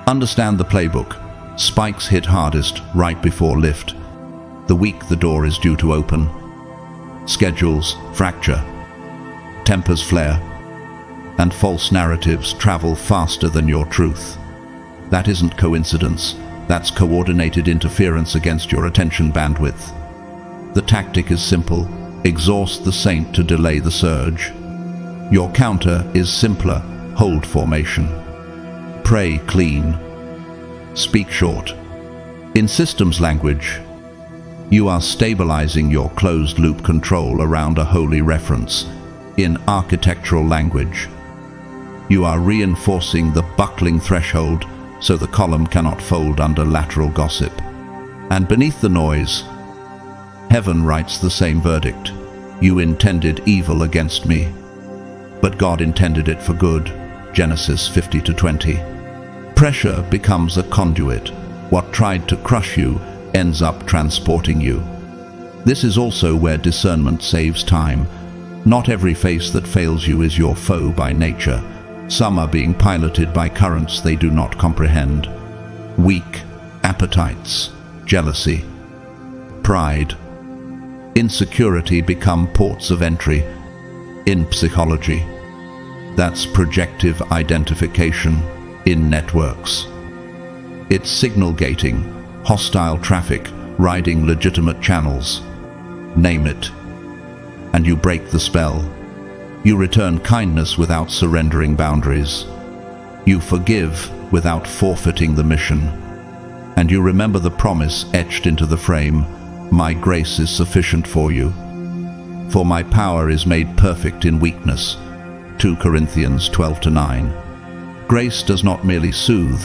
Understand the playbook. Spikes hit hardest right before lift. The weak the door is due to open. Schedules fracture, tempers flare, and false narratives travel faster than your truth. That isn't coincidence, that's coordinated interference against your attention bandwidth. The tactic is simple: exhaust the saint to delay the surge. Your counter is simpler: hold formation. Pray clean. Speak short. In systems language, you are stabilizing your closed-loop control around a holy reference. In architectural language, you are reinforcing the buckling threshold so the column cannot fold under lateral gossip. And beneath the noise, heaven writes the same verdict: you intended evil against me, but God intended it for good. Genesis 50-20. Pressure becomes a conduit. What tried to crush you ends up transporting you. This is also where discernment saves time. Not every face that fails you is your foe by nature. Some are being piloted by currents they do not comprehend. Weak appetites, jealousy, pride, insecurity become ports of entry. In psychology, that's projective identification. In networks, it's signal gating, hostile traffic riding legitimate channels. Name it, and you break the spell. You return kindness without surrendering boundaries. You forgive without forfeiting the mission. And you remember the promise etched into the frame: my grace is sufficient for you, for my power is made perfect in weakness. 2 Corinthians 12-9. Grace does not merely soothe,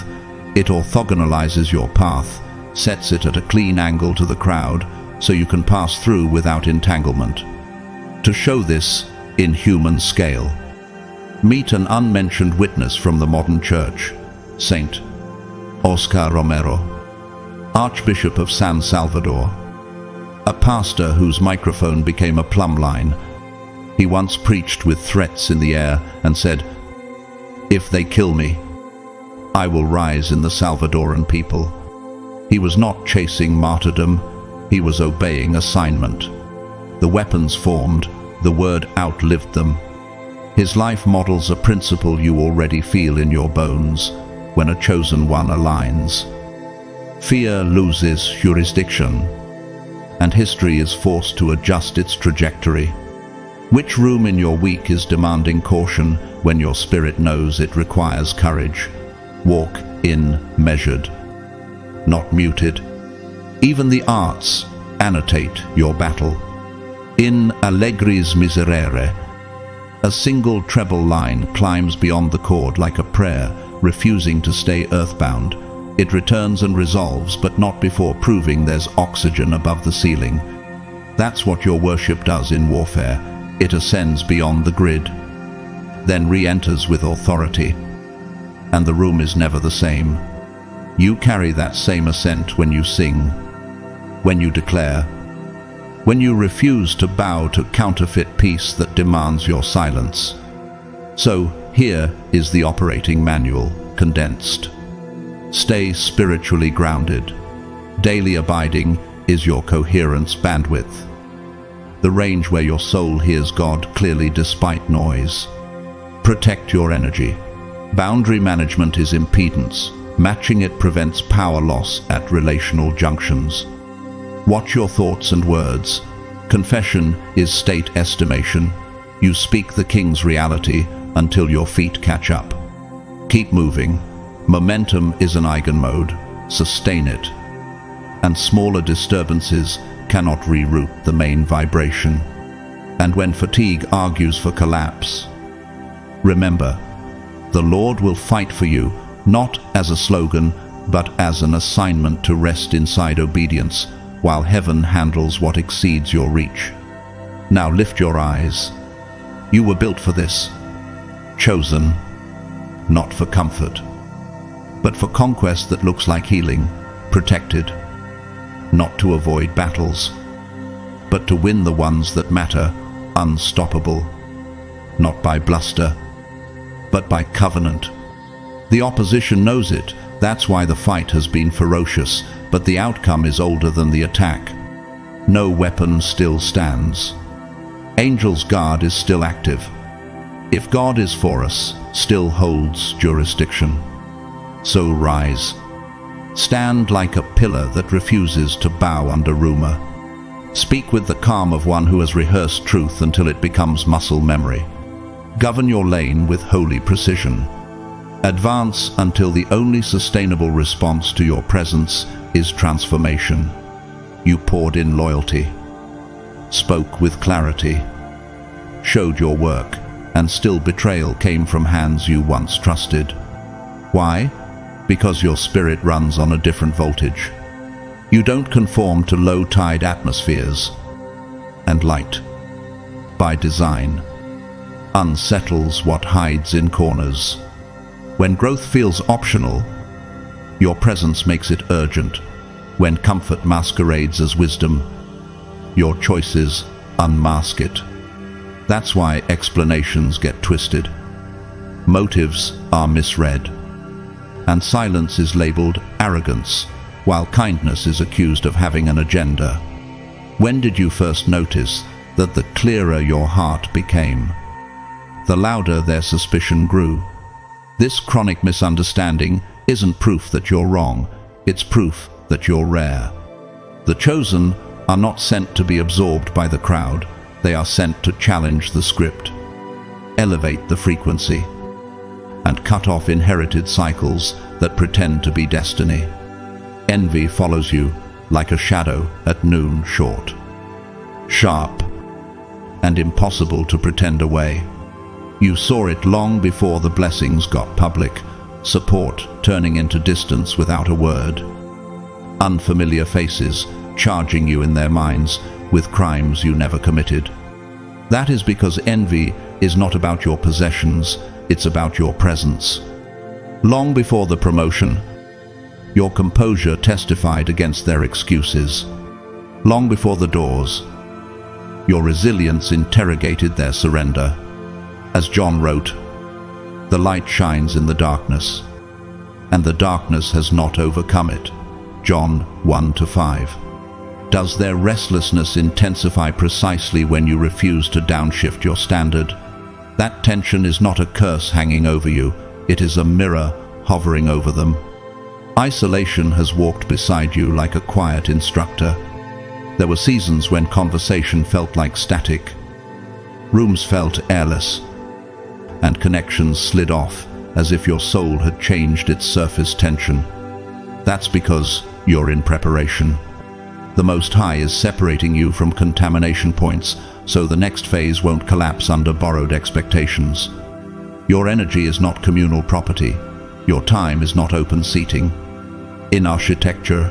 it orthogonalizes your path, sets it at a clean angle to the crowd so you can pass through without entanglement. To show this in human scale, meet an unmentioned witness from the modern church, Saint Oscar Romero, Archbishop of San Salvador, a pastor whose microphone became a plumb line. He once preached with threats in the air and said, "If they kill me, I will rise in the Salvadoran people." He was not chasing martyrdom, he was obeying assignment. The weapons formed, the word outlived them. His life models a principle you already feel in your bones when a chosen one aligns. Fear loses jurisdiction, and history is forced to adjust its trajectory. Which room in your week is demanding caution when your spirit knows it requires courage? Walk in measured, not muted. Even the arts annotate your battle. In Allegri's Miserere, a single treble line climbs beyond the chord like a prayer, refusing to stay earthbound. It returns and resolves, but not before proving there's oxygen above the ceiling. That's what your worship does in warfare. It ascends beyond the grid, then re-enters with authority, and the room is never the same. You carry that same ascent when you sing, when you declare, when you refuse to bow to counterfeit peace that demands your silence. So here is the operating manual, condensed. Stay spiritually grounded. Daily abiding is your coherence bandwidth, the range where your soul hears God clearly despite noise. Protect your energy. Boundary management is impedance. Matching it prevents power loss at relational junctions. Watch your thoughts and words. Confession is state estimation. You speak the king's reality until your feet catch up. Keep moving. Momentum is an eigenmode. Sustain it. And smaller disturbances cannot reroute the main vibration. And when fatigue argues for collapse, remember, the Lord will fight for you, not as a slogan, but as an assignment to rest inside obedience, while heaven handles what exceeds your reach. Now lift your eyes. You were built for this. Chosen, not for comfort, but for conquest that looks like healing. Protected, not to avoid battles, but to win the ones that matter. Unstoppable, not by bluster, but by covenant. The opposition knows it. That's why the fight has been ferocious, but the outcome is older than the attack. No weapon still stands. Angel's guard is still active. If God is for us, still holds jurisdiction. So rise. Stand like a pillar that refuses to bow under rumor. Speak with the calm of one who has rehearsed truth until it becomes muscle memory. Govern your lane with holy precision. Advance until the only sustainable response to your presence is transformation. You poured in loyalty, spoke with clarity, showed your work, and still betrayal came from hands you once trusted. Why? Because your spirit runs on a different voltage. You don't conform to low-tide atmospheres, and light, by design, unsettles what hides in corners. When growth feels optional, your presence makes it urgent. When comfort masquerades as wisdom, your choices unmask it. That's why explanations get twisted. Motives are misread. And silence is labeled arrogance, while kindness is accused of having an agenda. When did you first notice that the clearer your heart became, the louder their suspicion grew? This chronic misunderstanding isn't proof that you're wrong, it's proof that you're rare. The chosen are not sent to be absorbed by the crowd, they are sent to challenge the script, elevate the frequency, and cut off inherited cycles that pretend to be destiny. Envy follows you like a shadow at noon short, sharp and impossible to pretend away. You saw it long before the blessings got public, support turning into distance without a word, unfamiliar faces charging you in their minds with crimes you never committed. That is because envy is not about your possessions, it's about your presence. Long before the promotion, your composure testified against their excuses. Long before the doors, your resilience interrogated their surrender. As John wrote, "The light shines in the darkness, and the darkness has not overcome it." John 1-5. Does their restlessness intensify precisely when you refuse to downshift your standard? That tension is not a curse hanging over you, it is a mirror hovering over them. Isolation has walked beside you like a quiet instructor. There were seasons when conversation felt like static, rooms felt airless, and connections slid off as if your soul had changed its surface tension. That's because you're in preparation. The Most High is separating you from contamination points, so the next phase won't collapse under borrowed expectations. Your energy is not communal property. Your time is not open seating. In architecture,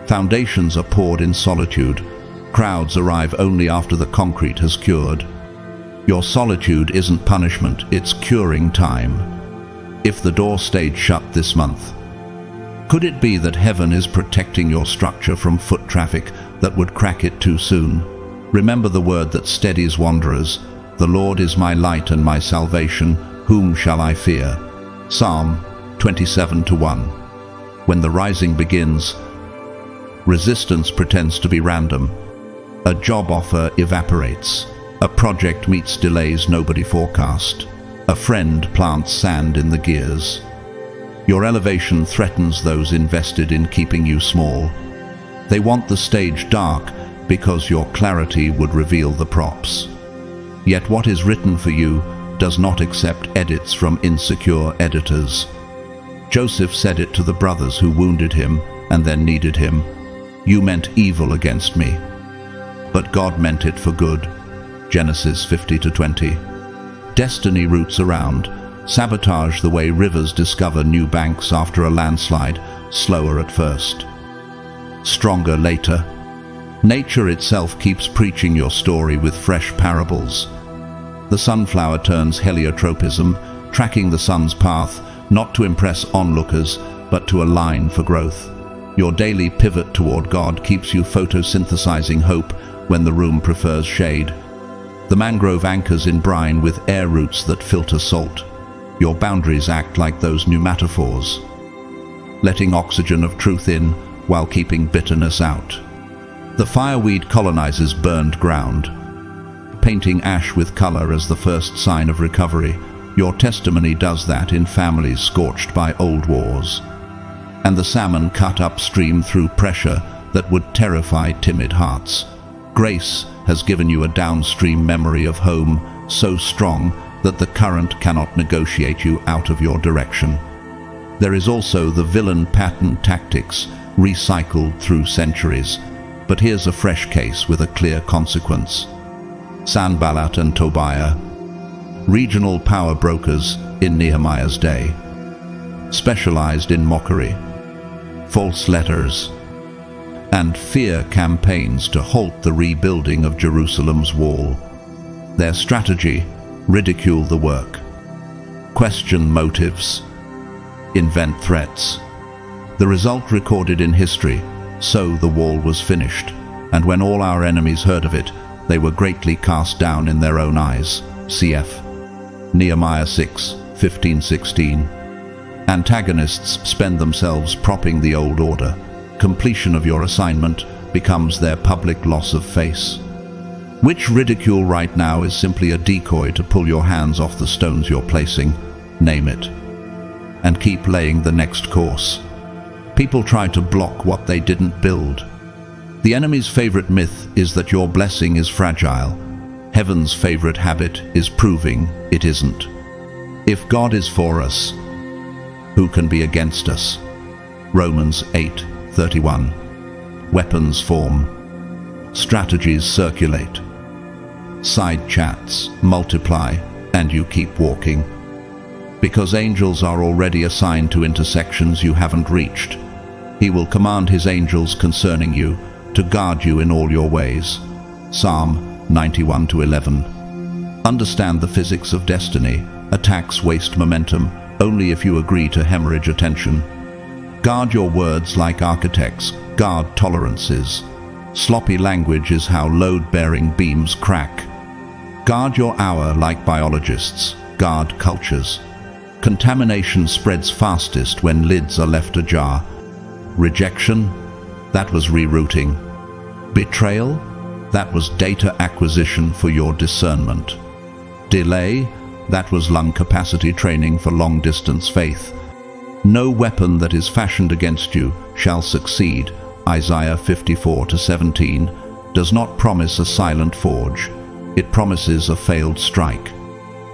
foundations are poured in solitude. Crowds arrive only after the concrete has cured. Your solitude isn't punishment, it's curing time. If the door stayed shut this month, could it be that heaven is protecting your structure from foot traffic that would crack it too soon? Remember the word that steadies wanderers. The Lord is my light and my salvation, whom shall I fear? Psalm 27:1. When the rising begins, resistance pretends to be random. A job offer evaporates. A project meets delays nobody forecast. A friend plants sand in the gears. Your elevation threatens those invested in keeping you small. They want the stage dark because your clarity would reveal the props. Yet what is written for you does not accept edits from insecure editors. Joseph said it to the brothers who wounded him and then needed him. "You meant evil against me, but God meant it for good." Genesis 50-20. Destiny roots around, sabotage the way rivers discover new banks after a landslide, slower at first, stronger later. Nature itself keeps preaching your story with fresh parables. The sunflower turns heliotropism, tracking the sun's path, not to impress onlookers, but to align for growth. Your daily pivot toward God keeps you photosynthesizing hope when the room prefers shade. The mangrove anchors in brine with air roots that filter salt. Your boundaries act like those pneumatophores, letting oxygen of truth in while keeping bitterness out. The fireweed colonizes burned ground, painting ash with color as the first sign of recovery. Your testimony does that in families scorched by old wars. And the salmon cut upstream through pressure that would terrify timid hearts. Grace has given you a downstream memory of home so strong that the current cannot negotiate you out of your direction. There is also the villain pattern tactics recycled through centuries, but here's a fresh case with a clear consequence. Sanballat and Tobiah, regional power brokers in Nehemiah's day, specialized in mockery, false letters, and fear campaigns to halt the rebuilding of Jerusalem's wall. Their strategy: ridicule the work, question motives, invent threats. The result recorded in history: so the wall was finished, and when all our enemies heard of it, they were greatly cast down in their own eyes. Cf. Nehemiah 6:15-16. Antagonists spend themselves propping the old order. Completion of your assignment becomes their public loss of face. Which ridicule right now is simply a decoy to pull your hands off the stones you're placing? Name it, and keep laying the next course. People try to block what they didn't build. The enemy's favorite myth is that your blessing is fragile. Heaven's favorite habit is proving it isn't. If God is for us, who can be against us? Romans 8:31. Weapons form. Strategies circulate. Side chats multiply, and you keep walking. Because angels are already assigned to intersections you haven't reached. He will command his angels concerning you to guard you in all your ways. Psalm 91:11. Understand the physics of destiny. Attacks waste momentum only if you agree to hemorrhage attention. Guard your words like architects guard tolerances. Sloppy language is how load-bearing beams crack. Guard your hour like biologists guard cultures. Contamination spreads fastest when lids are left ajar. Rejection? That was rerouting. Betrayal? That was data acquisition for your discernment. Delay? That was lung capacity training for long-distance faith. No weapon that is fashioned against you shall succeed. Isaiah 54:17 does not promise a silent forge. It promises a failed strike.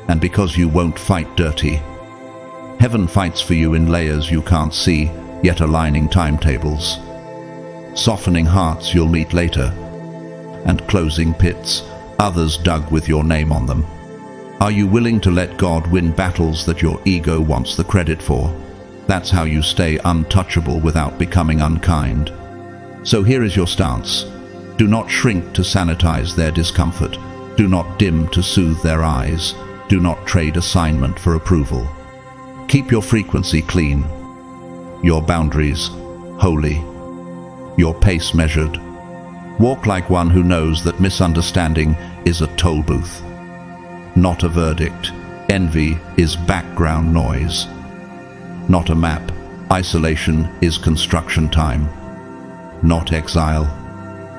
And because you won't fight dirty, heaven fights for you in layers you can't see, yet aligning timetables. Softening hearts you'll meet later, and closing pits, others dug with your name on them. Are you willing to let God win battles that your ego wants the credit for? That's how you stay untouchable without becoming unkind. So here is your stance. Do not shrink to sanitize their discomfort. Do not dim to soothe their eyes. Do not trade assignment for approval. Keep your frequency clean, your boundaries holy, your pace measured. Walk like one who knows that misunderstanding is a toll booth, not a verdict. Envy is background noise, not a map. Isolation is construction time, not exile.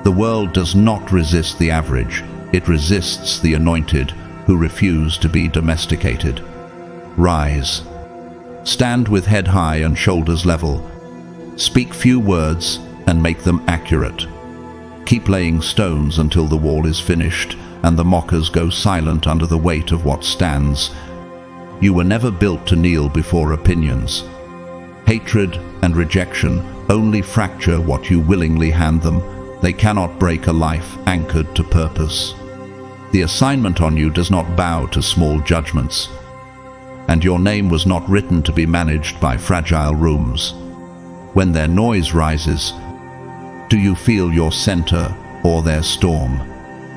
The world does not resist the average. It resists the anointed who refuse to be domesticated. Rise. Stand with head high and shoulders level. Speak few words and make them accurate. Keep laying stones until the wall is finished and the mockers go silent under the weight of what stands. You were never built to kneel before opinions. Hatred and rejection only fracture what you willingly hand them. They cannot break a life anchored to purpose. The assignment on you does not bow to small judgments, and your name was not written to be managed by fragile rooms. When their noise rises, do you feel your center or their storm?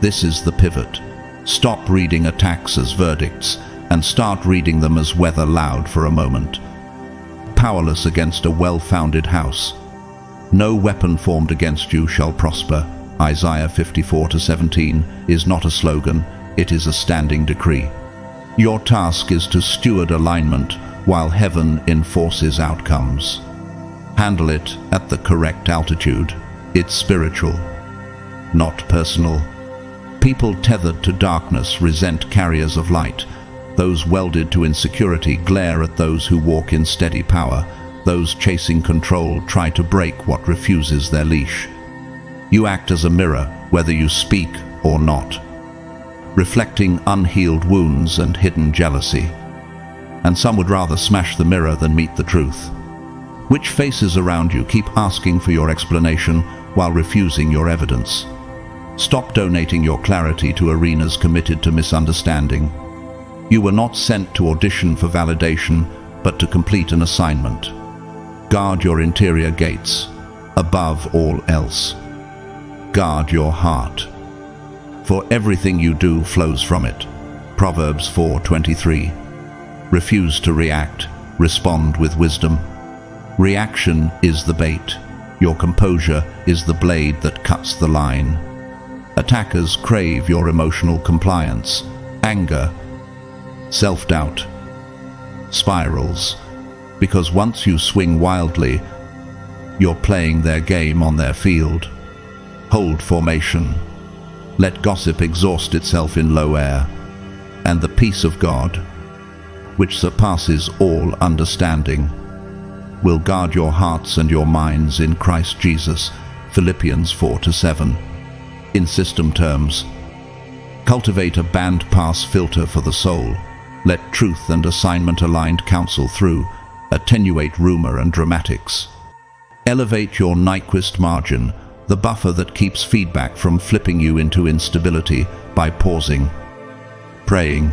This is the pivot. Stop reading attacks as verdicts and start reading them as weather loud for a moment. Powerless against a well-founded house. No weapon formed against you shall prosper. Isaiah 54:17 is not a slogan, it is a standing decree. Your task is to steward alignment while heaven enforces outcomes. Handle it at the correct altitude. It's spiritual, not personal. People tethered to darkness resent carriers of light. Those welded to insecurity glare at those who walk in steady power. Those chasing control try to break what refuses their leash. You act as a mirror, whether you speak or not, reflecting unhealed wounds and hidden jealousy. And some would rather smash the mirror than meet the truth. Which faces around you keep asking for your explanation while refusing your evidence? Stop donating your clarity to arenas committed to misunderstanding. You were not sent to audition for validation, but to complete an assignment. Guard your interior gates, above all else. Guard your heart, for everything you do flows from it. Proverbs 4:23. Refuse to react, respond with wisdom. Reaction is the bait. Your composure is the blade that cuts the line. Attackers crave your emotional compliance. Anger, self-doubt, spirals, because once you swing wildly, you're playing their game on their field. Hold formation. Let gossip exhaust itself in low air, and the peace of God, which surpasses all understanding, will guard your hearts and your minds in Christ Jesus. Philippians 4:7. In system terms, cultivate a bandpass filter for the soul. Let truth and assignment-aligned counsel through. Attenuate rumor and dramatics. Elevate your Nyquist margin, the buffer that keeps feedback from flipping you into instability, by pausing, praying,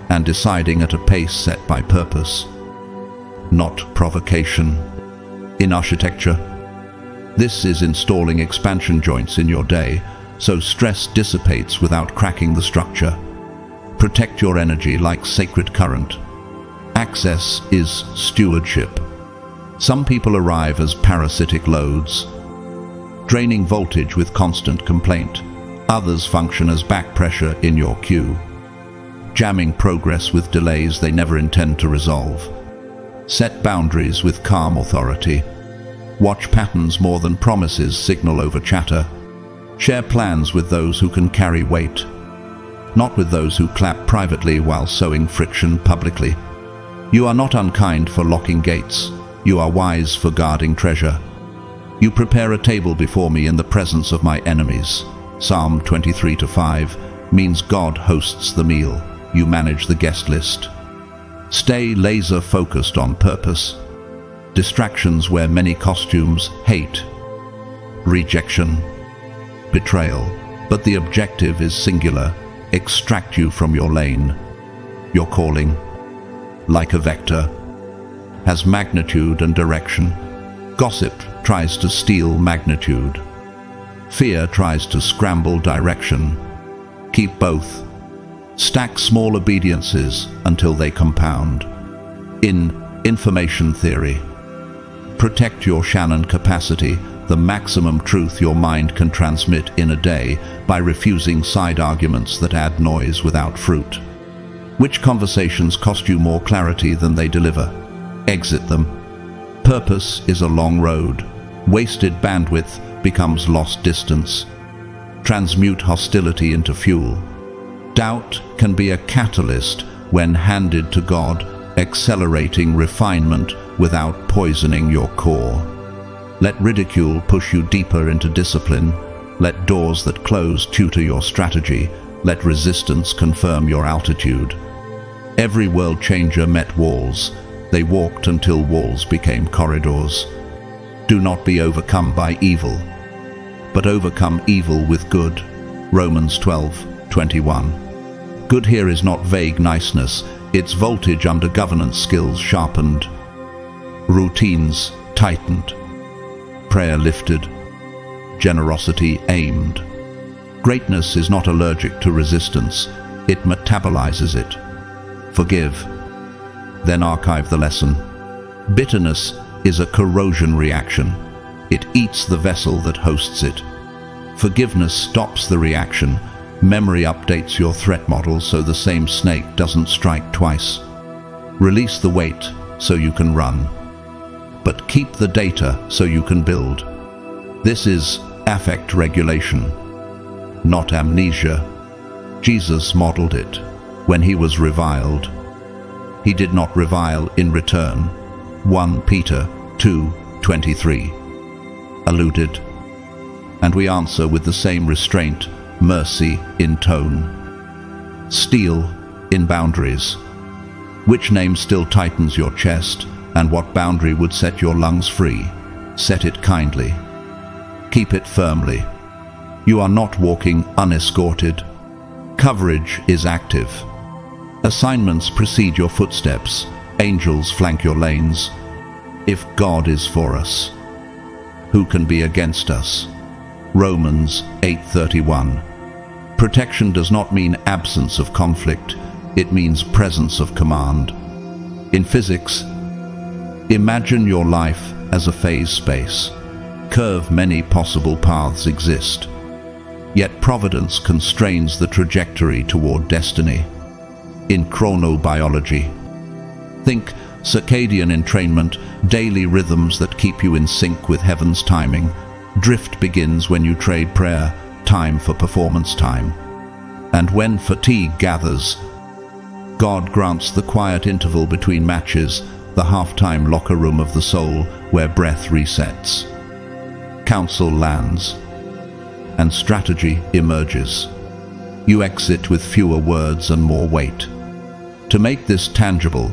and deciding at a pace set by purpose, not provocation. In architecture, this is installing expansion joints in your day, so stress dissipates without cracking the structure. Protect your energy like sacred current. Access is stewardship. Some people arrive as parasitic loads, draining voltage with constant complaint. Others function as back pressure in your queue, jamming progress with delays they never intend to resolve. Set boundaries with calm authority. Watch patterns more than promises signal over chatter. Share plans with those who can carry weight, not with those who clap privately while sowing friction publicly. You are not unkind for locking gates. You are wise for guarding treasure. You prepare a table before me in the presence of my enemies. Psalm 23:5 means God hosts the meal. You manage the guest list. Stay laser-focused on purpose. Distractions wear many costumes: hate, rejection, betrayal. But the objective is singular: extract you from your lane. Your calling, like a vector, has magnitude and direction. Gossip tries to steal magnitude. Fear tries to scramble direction. Keep both. Stack small obediences until they compound. In information theory, protect your Shannon capacity, the maximum truth your mind can transmit in a day, by refusing side arguments that add noise without fruit. Which conversations cost you more clarity than they deliver? Exit them. Purpose is a long road. Wasted bandwidth becomes lost distance. Transmute hostility into fuel. Doubt can be a catalyst when handed to God, accelerating refinement without poisoning your core. Let ridicule push you deeper into discipline. Let doors that close tutor your strategy. Let resistance confirm your altitude. Every world changer met walls. They walked until walls became corridors. Do not be overcome by evil, but overcome evil with good. Romans 12:21. Good here is not vague niceness, it's voltage under governance skills sharpened, routines tightened, prayer lifted, generosity aimed. Greatness is not allergic to resistance, it metabolizes it. Forgive, then archive the lesson. Bitterness is a corrosion reaction. It eats the vessel that hosts it. Forgiveness stops the reaction. Memory updates your threat model so the same snake doesn't strike twice. Release the weight so you can run, but keep the data so you can build. This is affect regulation. not amnesia. Jesus modeled it. When he was reviled, he did not revile in return. 1 Peter 2:23. Alluded. And we answer with the same restraint, mercy in tone. Steel in boundaries. Which name still tightens your chest, and what boundary would set your lungs free? Set it kindly. Keep it firmly. You are not walking unescorted. Coverage is active. Assignments precede your footsteps. Angels flank your lanes. If God is for us, who can be against us? Romans 8:31. Protection does not mean absence of conflict. It means presence of command. In physics, imagine your life as a phase space. Curve many possible paths exist. Yet providence constrains the trajectory toward destiny. In chronobiology, think circadian entrainment, daily rhythms that keep you in sync with heaven's timing. Drift begins when you trade prayer time for performance time. And when fatigue gathers, God grants the quiet interval between matches, the halftime locker room of the soul where breath resets. Counsel lands, and strategy emerges. You exit with fewer words and more weight. To make this tangible,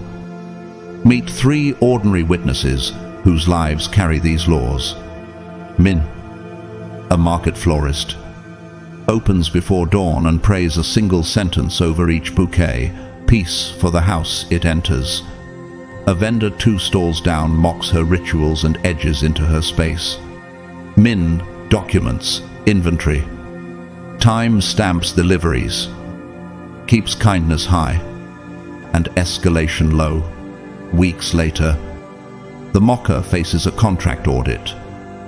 meet 3 ordinary witnesses whose lives carry these laws. Min, a market florist, opens before dawn and prays a single sentence over each bouquet, peace for the house it enters. A vendor 2 stalls down mocks her rituals and edges into her space. Min documents inventory. Time stamps deliveries, keeps kindness high and escalation low. Weeks later, the mocker faces a contract audit.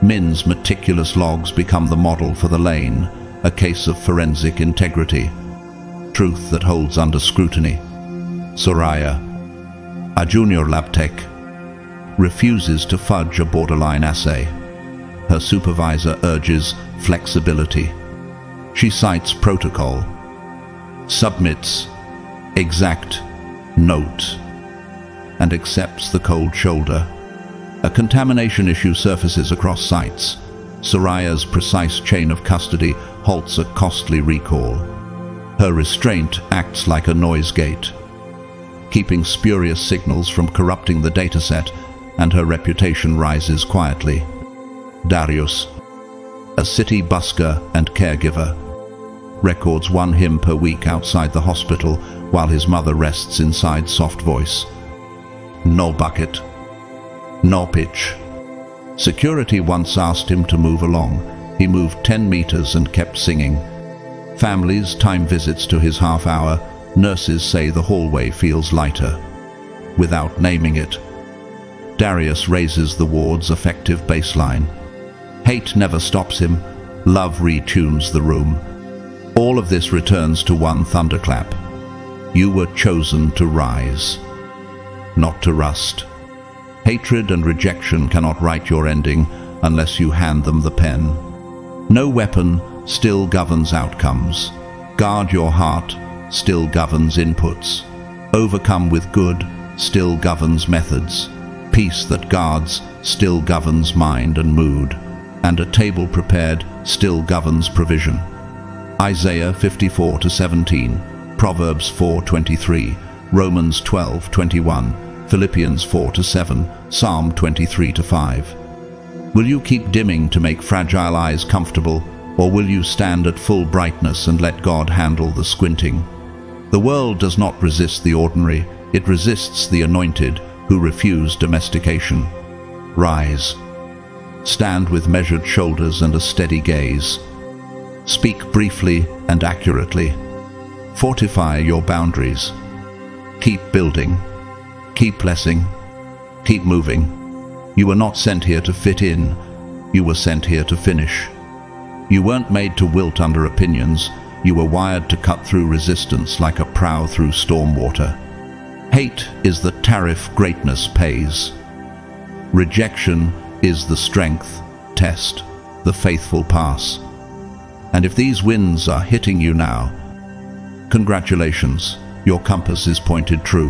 Min's meticulous logs become the model for the lane, a case of forensic integrity, truth that holds under scrutiny. Soraya, a junior lab tech, refuses to fudge a borderline assay. Her supervisor urges flexibility. She cites protocol, submits exact note, and accepts the cold shoulder. A contamination issue surfaces across sites. Soraya's precise chain of custody halts a costly recall. Her restraint acts like a noise gate, keeping spurious signals from corrupting the dataset, and her reputation rises quietly. Darius, a city busker and caregiver, records 1 hymn per week outside the hospital while his mother rests inside soft voice. No bucket, no pitch. Security once asked him to move along. He moved 10 meters and kept singing. Families time visits to his half hour. Nurses say the hallway feels lighter. Without naming it, Darius raises the ward's effective baseline. Hate never stops him. Love retunes the room. All of this returns to one thunderclap. You were chosen to rise, not to rust. Hatred and rejection cannot write your ending unless you hand them the pen. No weapon still governs outcomes. Guard your heart still governs inputs. Overcome with good still governs methods. Peace that guards still governs mind and mood. And a table prepared still governs provision. Isaiah 54:17, Proverbs 4:23, Romans 12:21, Philippians 4:7, Psalm 23:5. Will you keep dimming to make fragile eyes comfortable, or will you stand at full brightness and let God handle the squinting? The world does not resist the ordinary, it resists the anointed who refuse domestication. Rise. Stand with measured shoulders and a steady gaze. Speak briefly and accurately. Fortify your boundaries. Keep building. Keep blessing. Keep moving. You were not sent here to fit in. You were sent here to finish. You weren't made to wilt under opinions. You were wired to cut through resistance like a prow through storm water. Hate is the tariff greatness pays. Rejection is the strength test, the faithful pass. And if these winds are hitting you now, congratulations, your compass is pointed true.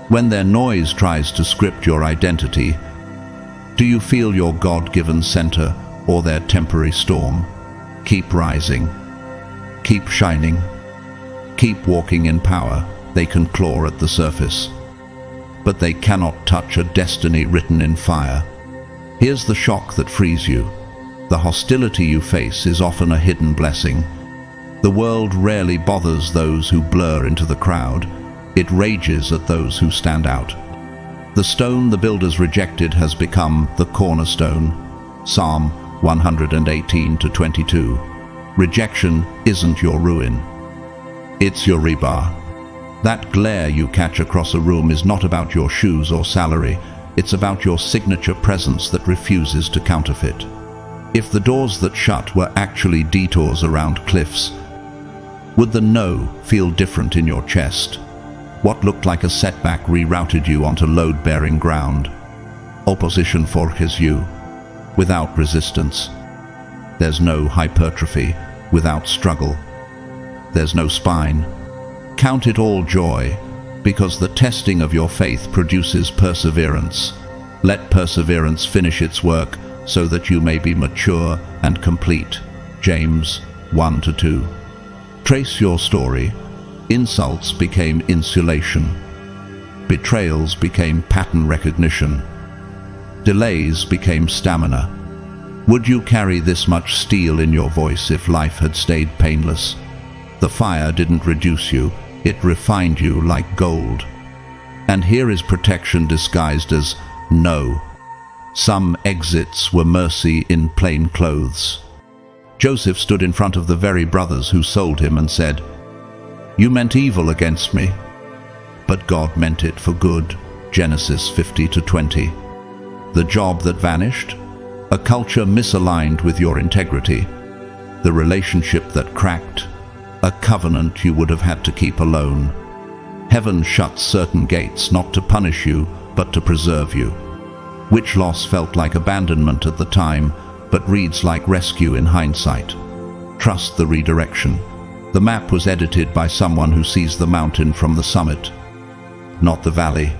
When their noise tries to script your identity, do you feel your God-given center or their temporary storm? Keep rising. Keep shining. Keep walking in power. They can claw at the surface, but they cannot touch a destiny written in fire. Here's the shock that frees you. The hostility you face is often a hidden blessing. The world rarely bothers those who blur into the crowd. It rages at those who stand out. The stone the builders rejected has become the cornerstone. Psalm 118-22. Rejection isn't your ruin. It's your rebar. That glare you catch across a room is not about your shoes or salary. It's about your signature presence that refuses to counterfeit. If the doors that shut were actually detours around cliffs, would the no feel different in your chest? What looked like a setback rerouted you onto load-bearing ground. Opposition forges you without resistance. There's no hypertrophy without struggle. There's no spine. Count it all joy, because the testing of your faith produces perseverance. Let perseverance finish its work so that you may be mature and complete. James 1-2. Trace your story. Insults became insulation. Betrayals became pattern recognition. Delays became stamina. Would you carry this much steel in your voice if life had stayed painless? The fire didn't reduce you, it refined you like gold. And here is protection disguised as no. Some exits were mercy in plain clothes. Joseph stood in front of the very brothers who sold him and said, "You meant evil against me, but God meant it for good." Genesis 50-20. The job that vanished? A culture misaligned with your integrity. The relationship that cracked? A covenant you would have had to keep alone. Heaven shuts certain gates not to punish you, but to preserve you. Which loss felt like abandonment at the time, but reads like rescue in hindsight? Trust the redirection. The map was edited by someone who sees the mountain from the summit, not the valley.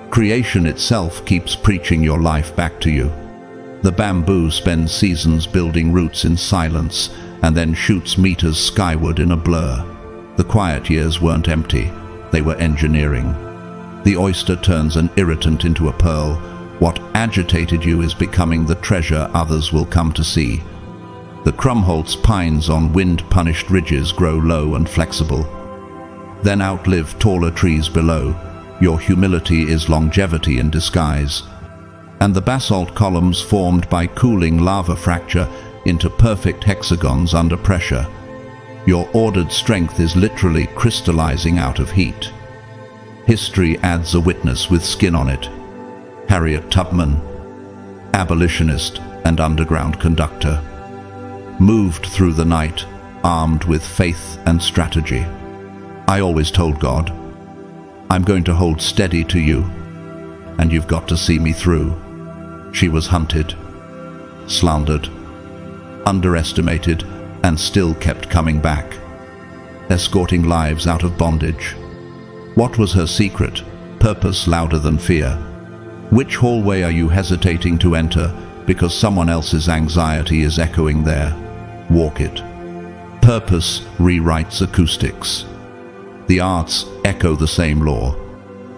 Creation itself keeps preaching your life back to you. The bamboo spends seasons building roots in silence and then shoots meters skyward in a blur. The quiet years weren't empty, they were engineering. The oyster turns an irritant into a pearl. What agitated you is becoming the treasure others will come to see. The Krumholtz pines on wind-punished ridges grow low and flexible, then outlive taller trees below. Your humility is longevity in disguise. And the basalt columns formed by cooling lava fracture into perfect hexagons under pressure. Your ordered strength is literally crystallizing out of heat. History adds a witness with skin on it. Harriet Tubman, abolitionist and underground conductor, moved through the night, armed with faith and strategy. I always told God, I'm going to hold steady to you, and you've got to see me through. She was hunted, slandered, underestimated, and still kept coming back, escorting lives out of bondage. What was her secret? Purpose louder than fear. Which hallway are you hesitating to enter because someone else's anxiety is echoing there? Walk it. Purpose rewrites acoustics. The arts echo the same law.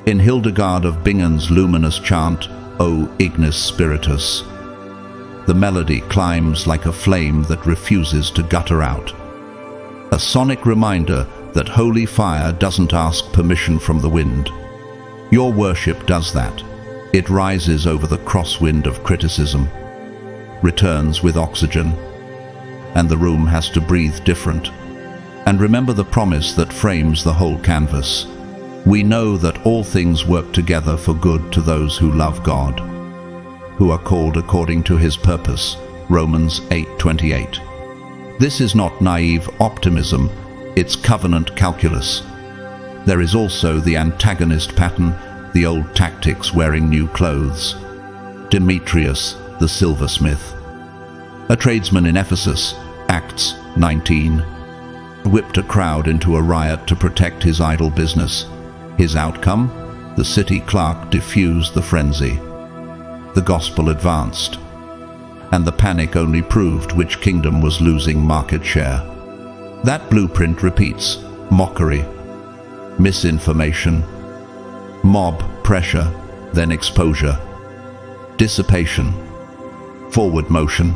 In Hildegard of Bingen's luminous chant, O Ignis Spiritus, the melody climbs like a flame that refuses to gutter out. A sonic reminder that holy fire doesn't ask permission from the wind. Your worship does that. It rises over the crosswind of criticism, returns with oxygen, and the room has to breathe different. And remember the promise that frames the whole canvas. We know that all things work together for good to those who love God, who are called according to his purpose. Romans 8:28. This is not naive optimism, it's covenant calculus. There is also the antagonist pattern, the old tactics wearing new clothes. Demetrius, the silversmith. A tradesman in Ephesus, Acts 19, whipped a crowd into a riot to protect his idle business. His outcome? The city clerk diffused the frenzy. The gospel advanced, and the panic only proved which kingdom was losing market share. That blueprint repeats: mockery, misinformation, mob pressure, then exposure, dissipation, forward motion.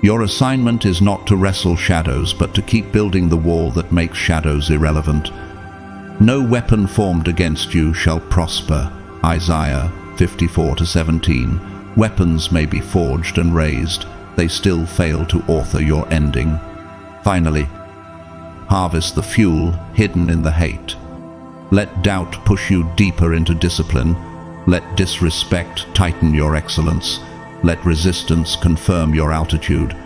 Your assignment is not to wrestle shadows, but to keep building the wall that makes shadows irrelevant. No weapon formed against you shall prosper. Isaiah 54:17. Weapons may be forged and raised, they still fail to author your ending. Finally, harvest the fuel hidden in the hate. Let doubt push you deeper into discipline. Let disrespect tighten your excellence. Let resistance confirm your altitude.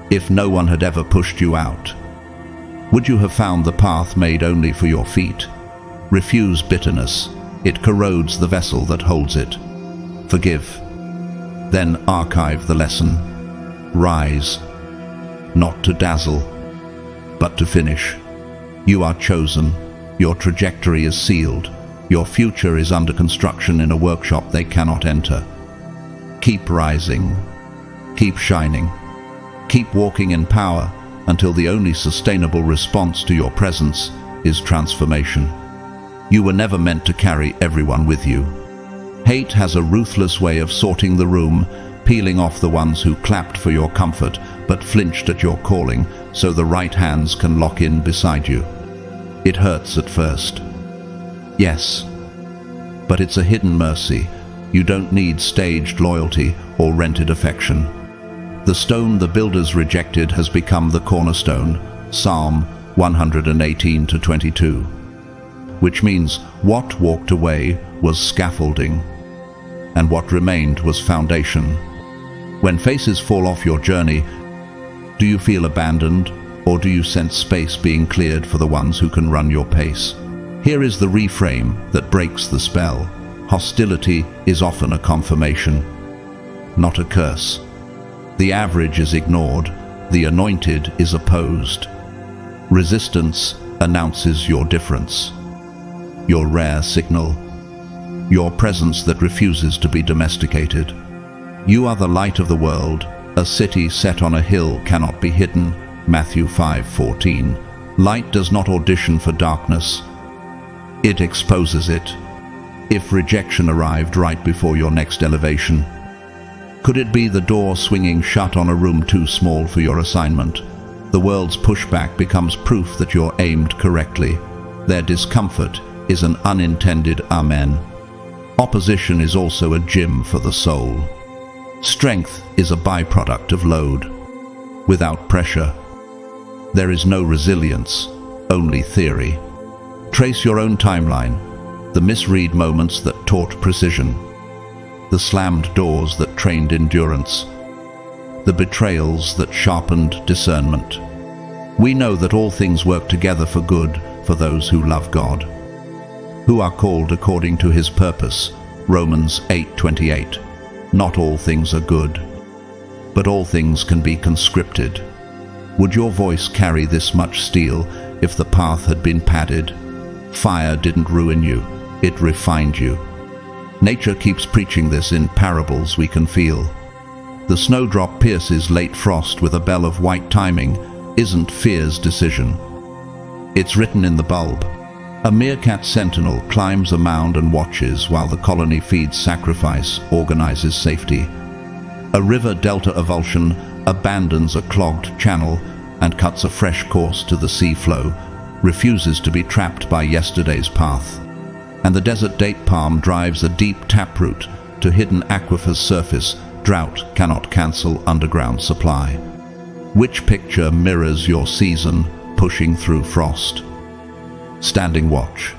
If no one had ever pushed you out, would you have found the path made only for your feet? Refuse bitterness. It corrodes the vessel that holds it. Forgive. Then archive the lesson. Rise, not to dazzle, but to finish. You are chosen. Your trajectory is sealed. Your future is under construction in a workshop they cannot enter. Keep rising. Keep shining. Keep walking in power until the only sustainable response to your presence is transformation. You were never meant to carry everyone with you. Hate has a ruthless way of sorting the room, peeling off the ones who clapped for your comfort but flinched at your calling so the right hands can lock in beside you. It hurts at first. Yes, but it's a hidden mercy. You don't need staged loyalty or rented affection. The stone the builders rejected has become the cornerstone, Psalm 118:22, which means what walked away was scaffolding, and what remained was foundation. When faces fall off your journey, do you feel abandoned, or do you sense space being cleared for the ones who can run your pace? Here is the reframe that breaks the spell. Hostility is often a confirmation, not a curse. The average is ignored, the anointed is opposed. Resistance announces your difference, your rare signal, your presence that refuses to be domesticated. You are the light of the world. A city set on a hill cannot be hidden. Matthew 5:14. Light does not audition for darkness. It exposes it. If rejection arrived right before your next elevation, could it be the door swinging shut on a room too small for your assignment? The world's pushback becomes proof that you're aimed correctly. Their discomfort is an unintended amen. Opposition is also a gym for the soul. Strength is a byproduct of load. Without pressure, there is no resilience, only theory. Trace your own timeline, the misread moments that taught precision, the slammed doors that trained endurance, the betrayals that sharpened discernment. We know that all things work together for good for those who love God, who are called according to his purpose. Romans 8:28. Not all things are good, but all things can be conscripted. Would your voice carry this much steel if the path had been padded? Fire didn't ruin you, it refined you. Nature keeps preaching this in parables we can feel. The snowdrop pierces late frost with a bell of white timing isn't fear's decision. It's written in the bulb. A meerkat sentinel climbs a mound and watches while the colony feeds sacrifice, organizes safety. A river delta avulsion abandons a clogged channel and cuts a fresh course to the sea flow, refuses to be trapped by yesterday's path. And the desert date palm drives a deep taproot to hidden aquifer's surface. Drought cannot cancel underground supply. Which picture mirrors your season pushing through frost? Standing watch,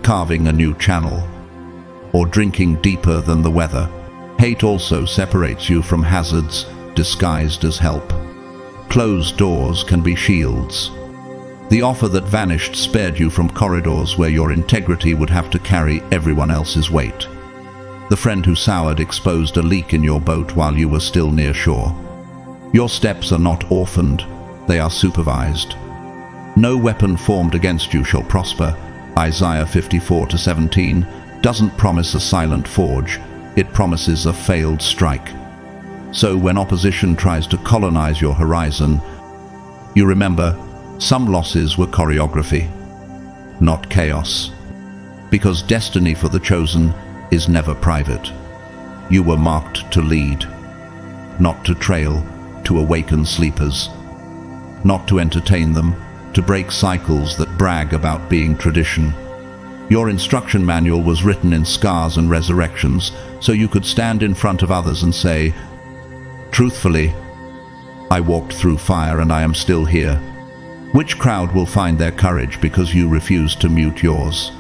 carving a new channel, or drinking deeper than the weather? Hate also separates you from hazards disguised as help. Closed doors can be shields. The offer that vanished spared you from corridors where your integrity would have to carry everyone else's weight. The friend who soured exposed a leak in your boat while you were still near shore. Your steps are not orphaned, they are supervised. No weapon formed against you shall prosper. Isaiah 54:17 doesn't promise a silent forge, it promises a failed strike. So when opposition tries to colonize your horizon, you remember some losses were choreography, not chaos. Because destiny for the chosen is never private. You were marked to lead, not to trail, to awaken sleepers, not to entertain them, to break cycles that brag about being tradition. Your instruction manual was written in scars and resurrections, so you could stand in front of others and say, truthfully, I walked through fire and I am still here. Which crowd will find their courage because you refuse to mute yours?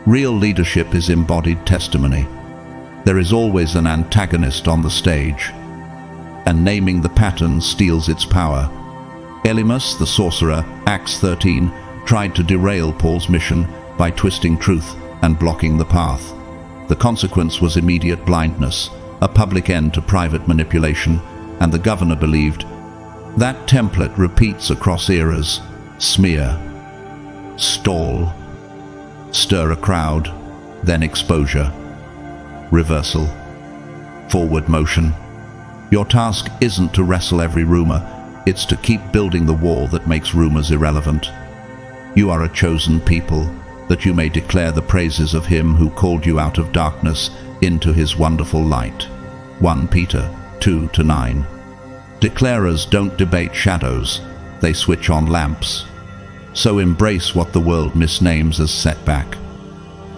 Real leadership is embodied testimony. There is always an antagonist on the stage, and naming the pattern steals its power. Elymas, the sorcerer, Acts 13, tried to derail Paul's mission by twisting truth and blocking the path. The consequence was immediate blindness, a public end to private manipulation, and the governor believed. That template repeats across eras. Smear, stall, stir a crowd, then exposure, reversal, forward motion. Your task isn't to wrestle every rumor, it's to keep building the wall that makes rumors irrelevant. You are a chosen people, that you may declare the praises of him who called you out of darkness into his wonderful light. 1 Peter 2-9. Declarers don't debate shadows, they switch on lamps. So embrace what the world misnames as setback.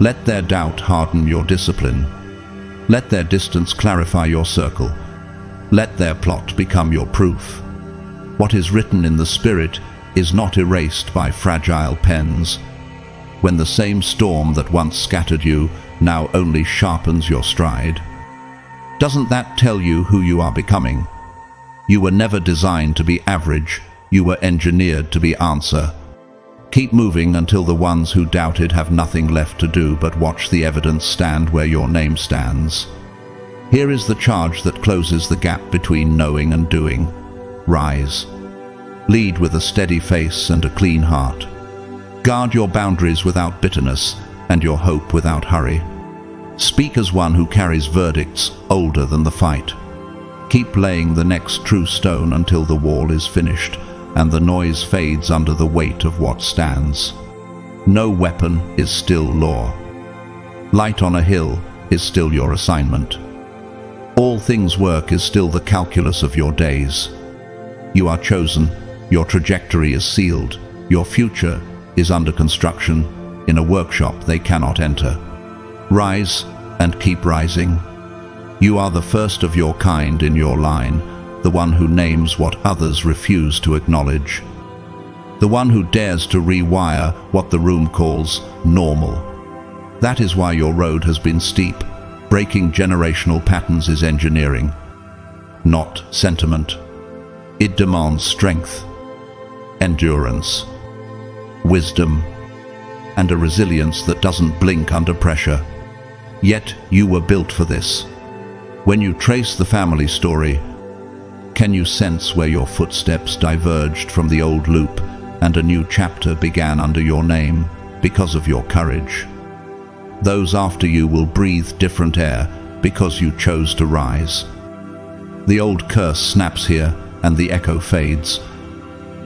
Let their doubt harden your discipline. Let their distance clarify your circle. Let their plot become your proof. What is written in the Spirit is not erased by fragile pens. When the same storm that once scattered you now only sharpens your stride. Doesn't that tell you who you are becoming? You were never designed to be average, you were engineered to be answer. Keep moving until the ones who doubted have nothing left to do but watch the evidence stand where your name stands. Here is the charge that closes the gap between knowing and doing. Rise. Lead with a steady face and a clean heart. Guard your boundaries without bitterness and your hope without hurry. Speak as one who carries verdicts older than the fight. Keep laying the next true stone until the wall is finished and the noise fades under the weight of what stands. No weapon is still law. Light on a hill is still your assignment. All things work is still the calculus of your days. You are chosen, your trajectory is sealed, your future is under construction in a workshop they cannot enter. Rise and keep rising. You are the first of your kind in your line, the one who names what others refuse to acknowledge. The one who dares to rewire what the room calls normal. That is why your road has been steep. Breaking generational patterns is engineering, not sentiment. It demands strength, endurance, wisdom, and a resilience that doesn't blink under pressure. Yet you were built for this. When you trace the family story, can you sense where your footsteps diverged from the old loop and a new chapter began under your name because of your courage? Those after you will breathe different air because you chose to rise. The old curse snaps here and the echo fades.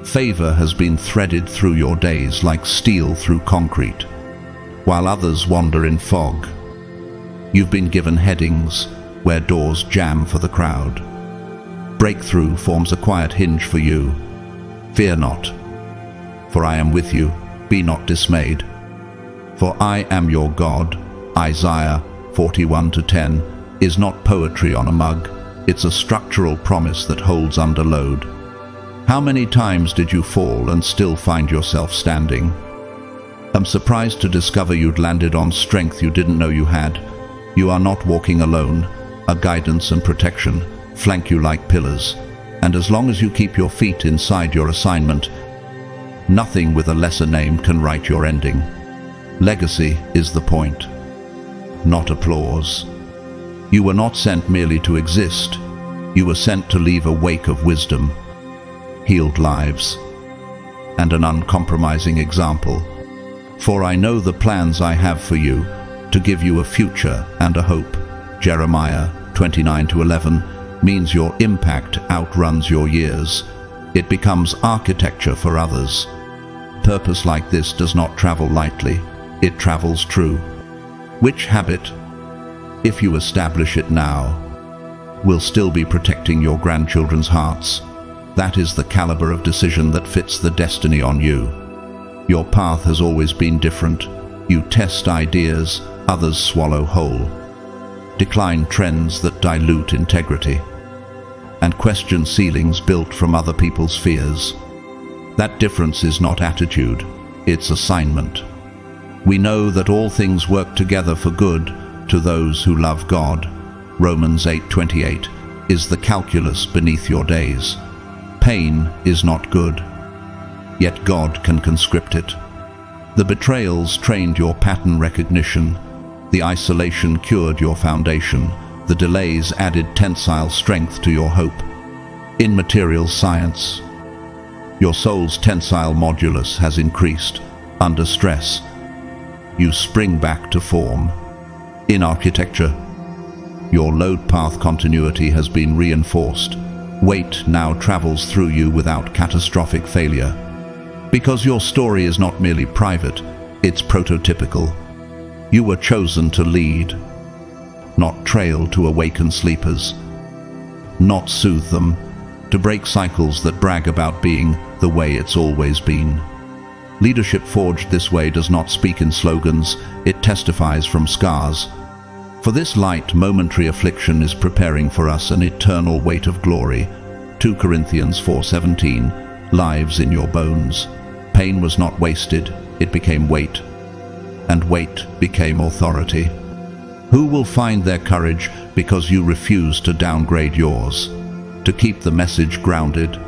Favor has been threaded through your days like steel through concrete, while others wander in fog. You've been given headings where doors jam for the crowd. Breakthrough forms a quiet hinge for you. Fear not, for I am with you. Be not dismayed, for I am your God. Isaiah 41:10 is not poetry on a mug. It's a structural promise that holds under load. How many times did you fall and still find yourself standing? I'm surprised to discover you'd landed on strength you didn't know you had. You are not walking alone. A guidance and protection flank you like pillars. And as long as you keep your feet inside your assignment, nothing with a lesser name can write your ending. Legacy is the point, not applause. You were not sent merely to exist. You were sent to leave a wake of wisdom, healed lives, and an uncompromising example. For I know the plans I have for you, to give you a future and a hope. Jeremiah 29:11 means your impact outruns your years. It becomes architecture for others. Purpose like this does not travel lightly. It travels true. Which habit, if you establish it now, will still be protecting your grandchildren's hearts? That is the caliber of decision that fits the destiny on you. Your path has always been different. You test ideas, others swallow whole. Decline trends that dilute integrity, and question ceilings built from other people's fears. That difference is not attitude, it's assignment. We know that all things work together for good to those who love God. Romans 8:28 is the calculus beneath your days. Pain is not good, yet God can conscript it. The betrayals trained your pattern recognition. The isolation cured your foundation. The delays added tensile strength to your hope. In materials science, your soul's tensile modulus has increased. Under stress, you spring back to form. In architecture, your load path continuity has been reinforced. Weight now travels through you without catastrophic failure. Because your story is not merely private, it's prototypical. You were chosen to lead, not trail to awaken sleepers, not soothe them, to break cycles that brag about being the way it's always been. Leadership forged this way does not speak in slogans, it testifies from scars. For this light, momentary affliction is preparing for us an eternal weight of glory. 2 Corinthians 4:17, lives in your bones. Pain was not wasted, it became weight, and weight became authority. Who will find their courage because you refuse to downgrade yours, to keep the message grounded?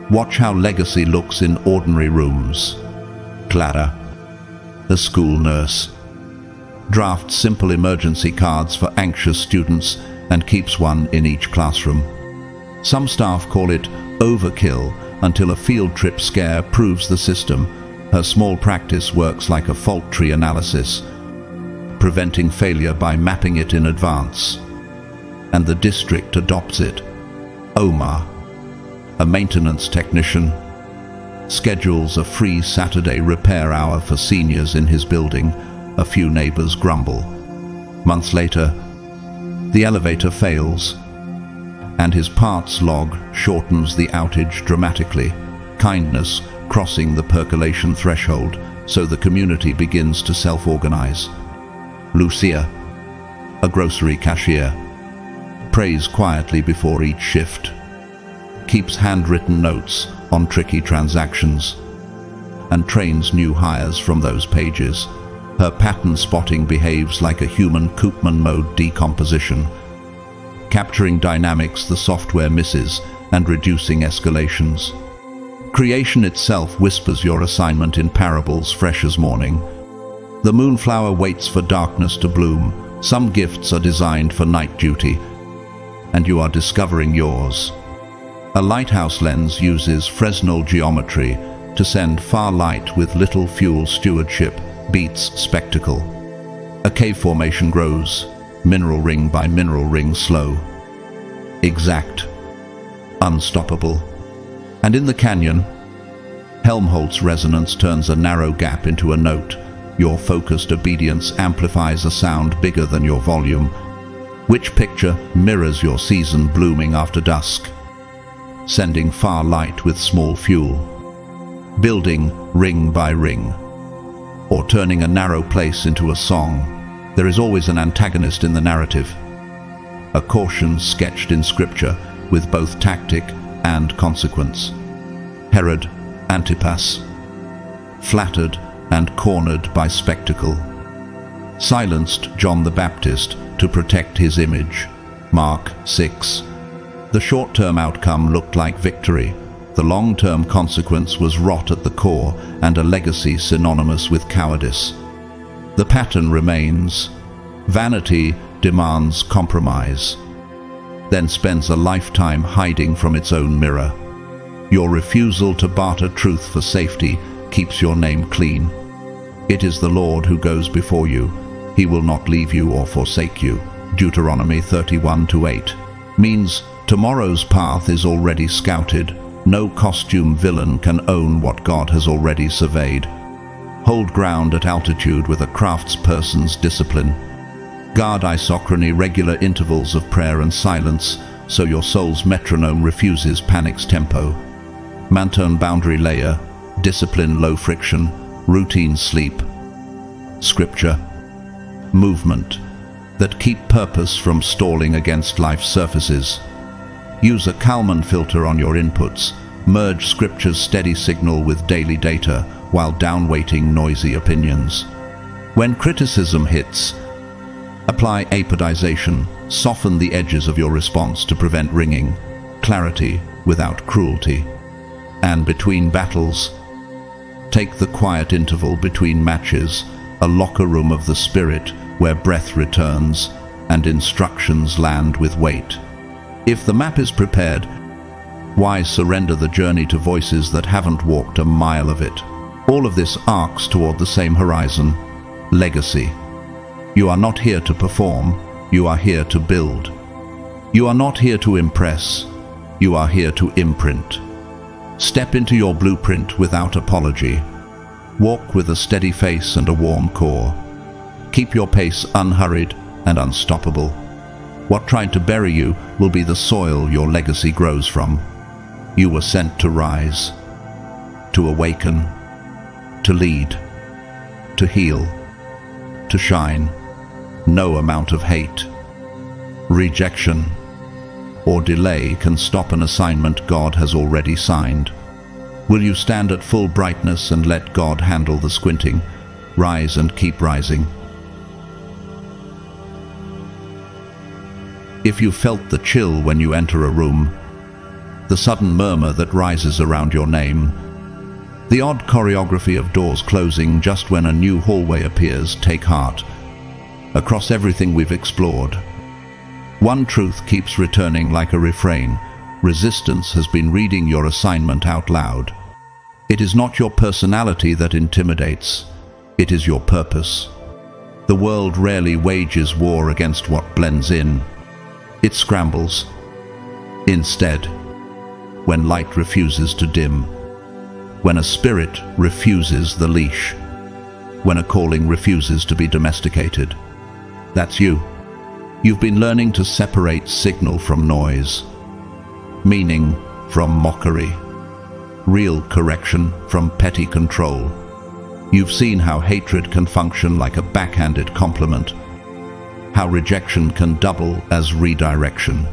Watch how legacy looks in ordinary rooms. Clara, the school nurse, drafts simple emergency cards for anxious students and keeps one in each classroom. Some staff call it overkill until a field trip scare proves the system. Her small practice works like a fault tree analysis, preventing failure by mapping it in advance. And the district adopts it. Omar, a maintenance technician, schedules a free Saturday repair hour for seniors in his building. A few neighbors grumble. Months later, the elevator fails, and his parts log shortens the outage dramatically. Kindness crossing the percolation threshold, so the community begins to self-organize. Lucia, a grocery cashier, prays quietly before each shift, keeps handwritten notes on tricky transactions, and trains new hires from those pages. Her pattern spotting behaves like a human Koopman mode decomposition, capturing dynamics the software misses and reducing escalations. Creation itself whispers your assignment in parables fresh as morning. The moonflower waits for darkness to bloom. Some gifts are designed for night duty, and you are discovering yours. A lighthouse lens uses Fresnel geometry to send far light with little fuel. Stewardship beats spectacle. A cave formation grows, mineral ring by mineral ring, slow, exact, unstoppable. And in the canyon, Helmholtz resonance turns a narrow gap into a note. Your focused obedience amplifies a sound bigger than your volume. Which picture mirrors your season blooming after dusk, sending far light with small fuel, building ring by ring, or turning a narrow place into a song? There is always an antagonist in the narrative, a caution sketched in scripture with both tactic and consequence. Herod Antipas, flattered and cornered by spectacle, silenced John the Baptist to protect his image. Mark 6. The short-term outcome looked like victory. The long-term consequence was rot at the core and a legacy synonymous with cowardice. The pattern remains. Vanity demands compromise, then spends a lifetime hiding from its own mirror. Your refusal to barter truth for safety keeps your name clean. It is the Lord who goes before you. He will not leave you or forsake you. Deuteronomy 31:8 means tomorrow's path is already scouted. No costume villain can own what God has already surveyed. Hold ground at altitude with a craftsperson's discipline. Guard isochrony, regular intervals of prayer and silence, so your soul's metronome refuses panic's tempo. Maintain boundary layer, discipline low friction, routine sleep. Scripture. Movement that keep purpose from stalling against life's surfaces. Use a Kalman filter on your inputs. Merge Scripture's steady signal with daily data while downweighting noisy opinions. When criticism hits, apply apodization. Soften the edges of your response to prevent ringing. Clarity without cruelty. And between battles, take the quiet interval between matches, a locker room of the spirit where breath returns and instructions land with weight. If the map is prepared, why surrender the journey to voices that haven't walked a mile of it? All of this arcs toward the same horizon: legacy. You are not here to perform, you are here to build. You are not here to impress, you are here to imprint. Step into your blueprint without apology. Walk with a steady face and a warm core. Keep your pace unhurried and unstoppable. What tried to bury you will be the soil your legacy grows from. You were sent to rise, to awaken, to lead, to heal, to shine. No amount of hate, rejection, or delay can stop an assignment God has already signed. Will you stand at full brightness and let God handle the squinting? Rise and keep rising. If you felt the chill when you enter a room, the sudden murmur that rises around your name, the odd choreography of doors closing just when a new hallway appears, take heart. Across everything we've explored, one truth keeps returning like a refrain. Resistance has been reading your assignment out loud. It is not your personality that intimidates, it is your purpose. The world rarely wages war against what blends in. It scrambles. Instead, when light refuses to dim, when a spirit refuses the leash, when a calling refuses to be domesticated. That's you. You've been learning to separate signal from noise, meaning from mockery, real correction from petty control. You've seen how hatred can function like a backhanded compliment, how rejection can double as redirection,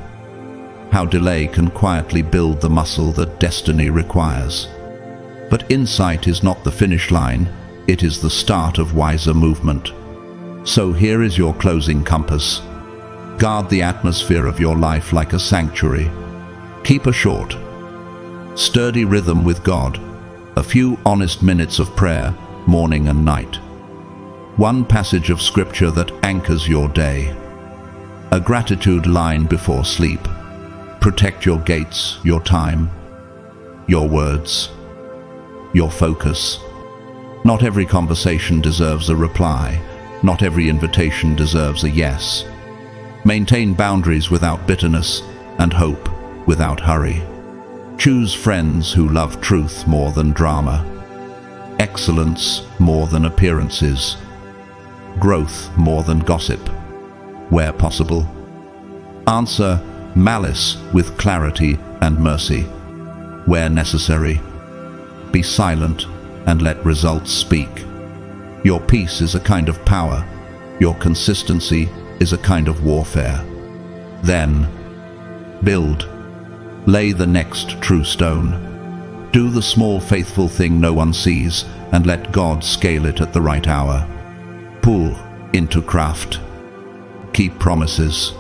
how delay can quietly build the muscle that destiny requires. But insight is not the finish line, it is the start of wiser movement. So here is your closing compass. Guard the atmosphere of your life like a sanctuary. Keep a short, sturdy rhythm with God, a few honest minutes of prayer, morning and night. One passage of scripture that anchors your day. A gratitude line before sleep. Protect your gates, your time, your words, your focus. Not every conversation deserves a reply. Not every invitation deserves a yes. Maintain boundaries without bitterness and hope without hurry. Choose friends who love truth more than drama, excellence more than appearances, growth more than gossip. Where possible, answer malice with clarity and mercy. Where necessary, be silent and let results speak. Your peace is a kind of power. Your consistency is a kind of warfare. Then, build. Lay the next true stone. Do the small faithful thing no one sees and let God scale it at the right hour. Pull into craft. Keep promises.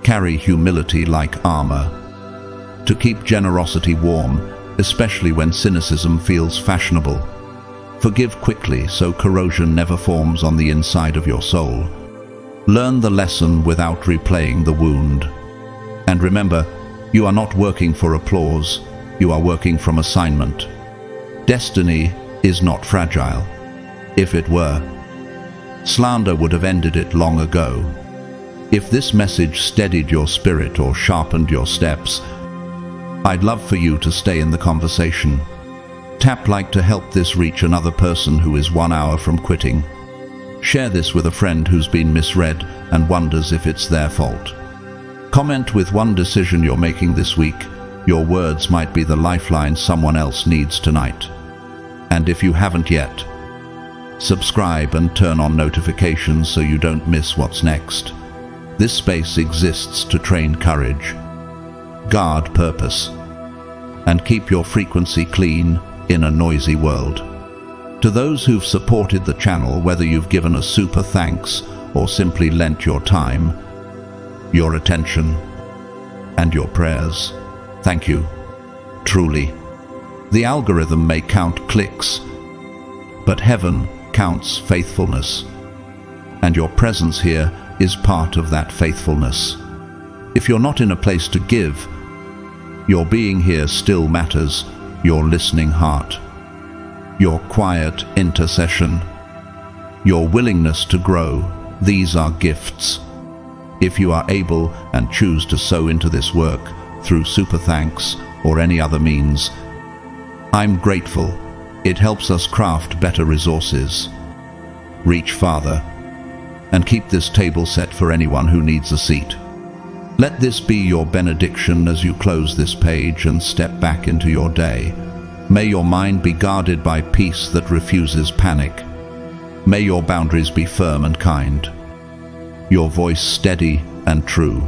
Carry humility like armor. To keep generosity warm, especially when cynicism feels fashionable. Forgive quickly so corrosion never forms on the inside of your soul. Learn the lesson without replaying the wound. And remember, you are not working for applause, You are working from assignment. Destiny is not fragile. If it were, slander would have ended it long ago. If this message steadied your spirit or sharpened your steps, I'd love for you to stay in the conversation. Tap like to help this reach another person who is 1 hour from quitting. Share this with a friend who's been misread and wonders if it's their fault. Comment with one decision you're making this week. Your words might be the lifeline someone else needs tonight. And if you haven't yet, subscribe and turn on notifications so you don't miss what's next. This space exists to train courage, guard purpose, and keep your frequency clean in a noisy world. To those who've supported the channel, whether you've given a super thanks or simply lent your time, your attention, and your prayers, thank you, truly. The algorithm may count clicks, but heaven counts faithfulness, and your presence here is part of that faithfulness. If you're not in a place to give, your being here still matters. Your listening heart, your quiet intercession, your willingness to grow, these are gifts. If you are able and choose to sow into this work through super thanks or any other means, I'm grateful. It helps us craft better resources, reach farther, and keep this table set for anyone who needs a seat. Let this be your benediction as you close this page and step back into your day. May your mind be guarded by peace that refuses panic. May your boundaries be firm and kind, your voice steady and true,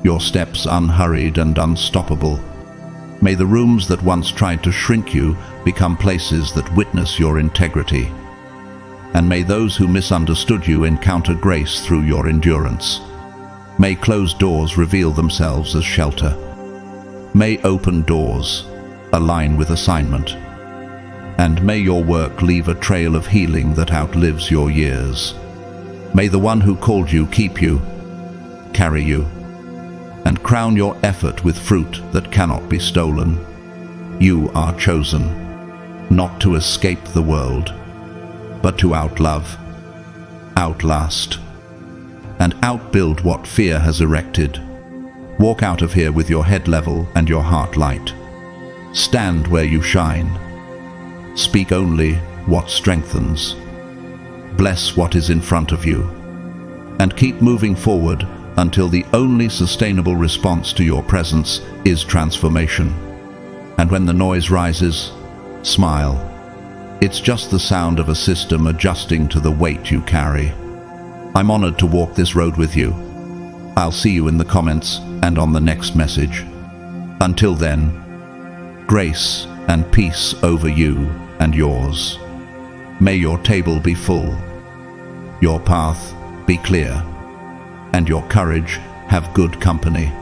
your steps unhurried and unstoppable. May the rooms that once tried to shrink you become places that witness your integrity. And may those who misunderstood you encounter grace through your endurance. May closed doors reveal themselves as shelter. May open doors align with assignment. And may your work leave a trail of healing that outlives your years. May the one who called you keep you, carry you, and crown your effort with fruit that cannot be stolen. You are chosen, not to escape the world, but to outlove, outlast, and outbuild what fear has erected. Walk out of here with your head level and your heart light. Stand where you shine. Speak only what strengthens. Bless what is in front of you. And keep moving forward until the only sustainable response to your presence is transformation. And when the noise rises, smile. It's just the sound of a system adjusting to the weight you carry. I'm honored to walk this road with you. I'll see you in the comments and on the next message. Until then, grace and peace over you and yours. May your table be full, your path be clear, and your courage have good company.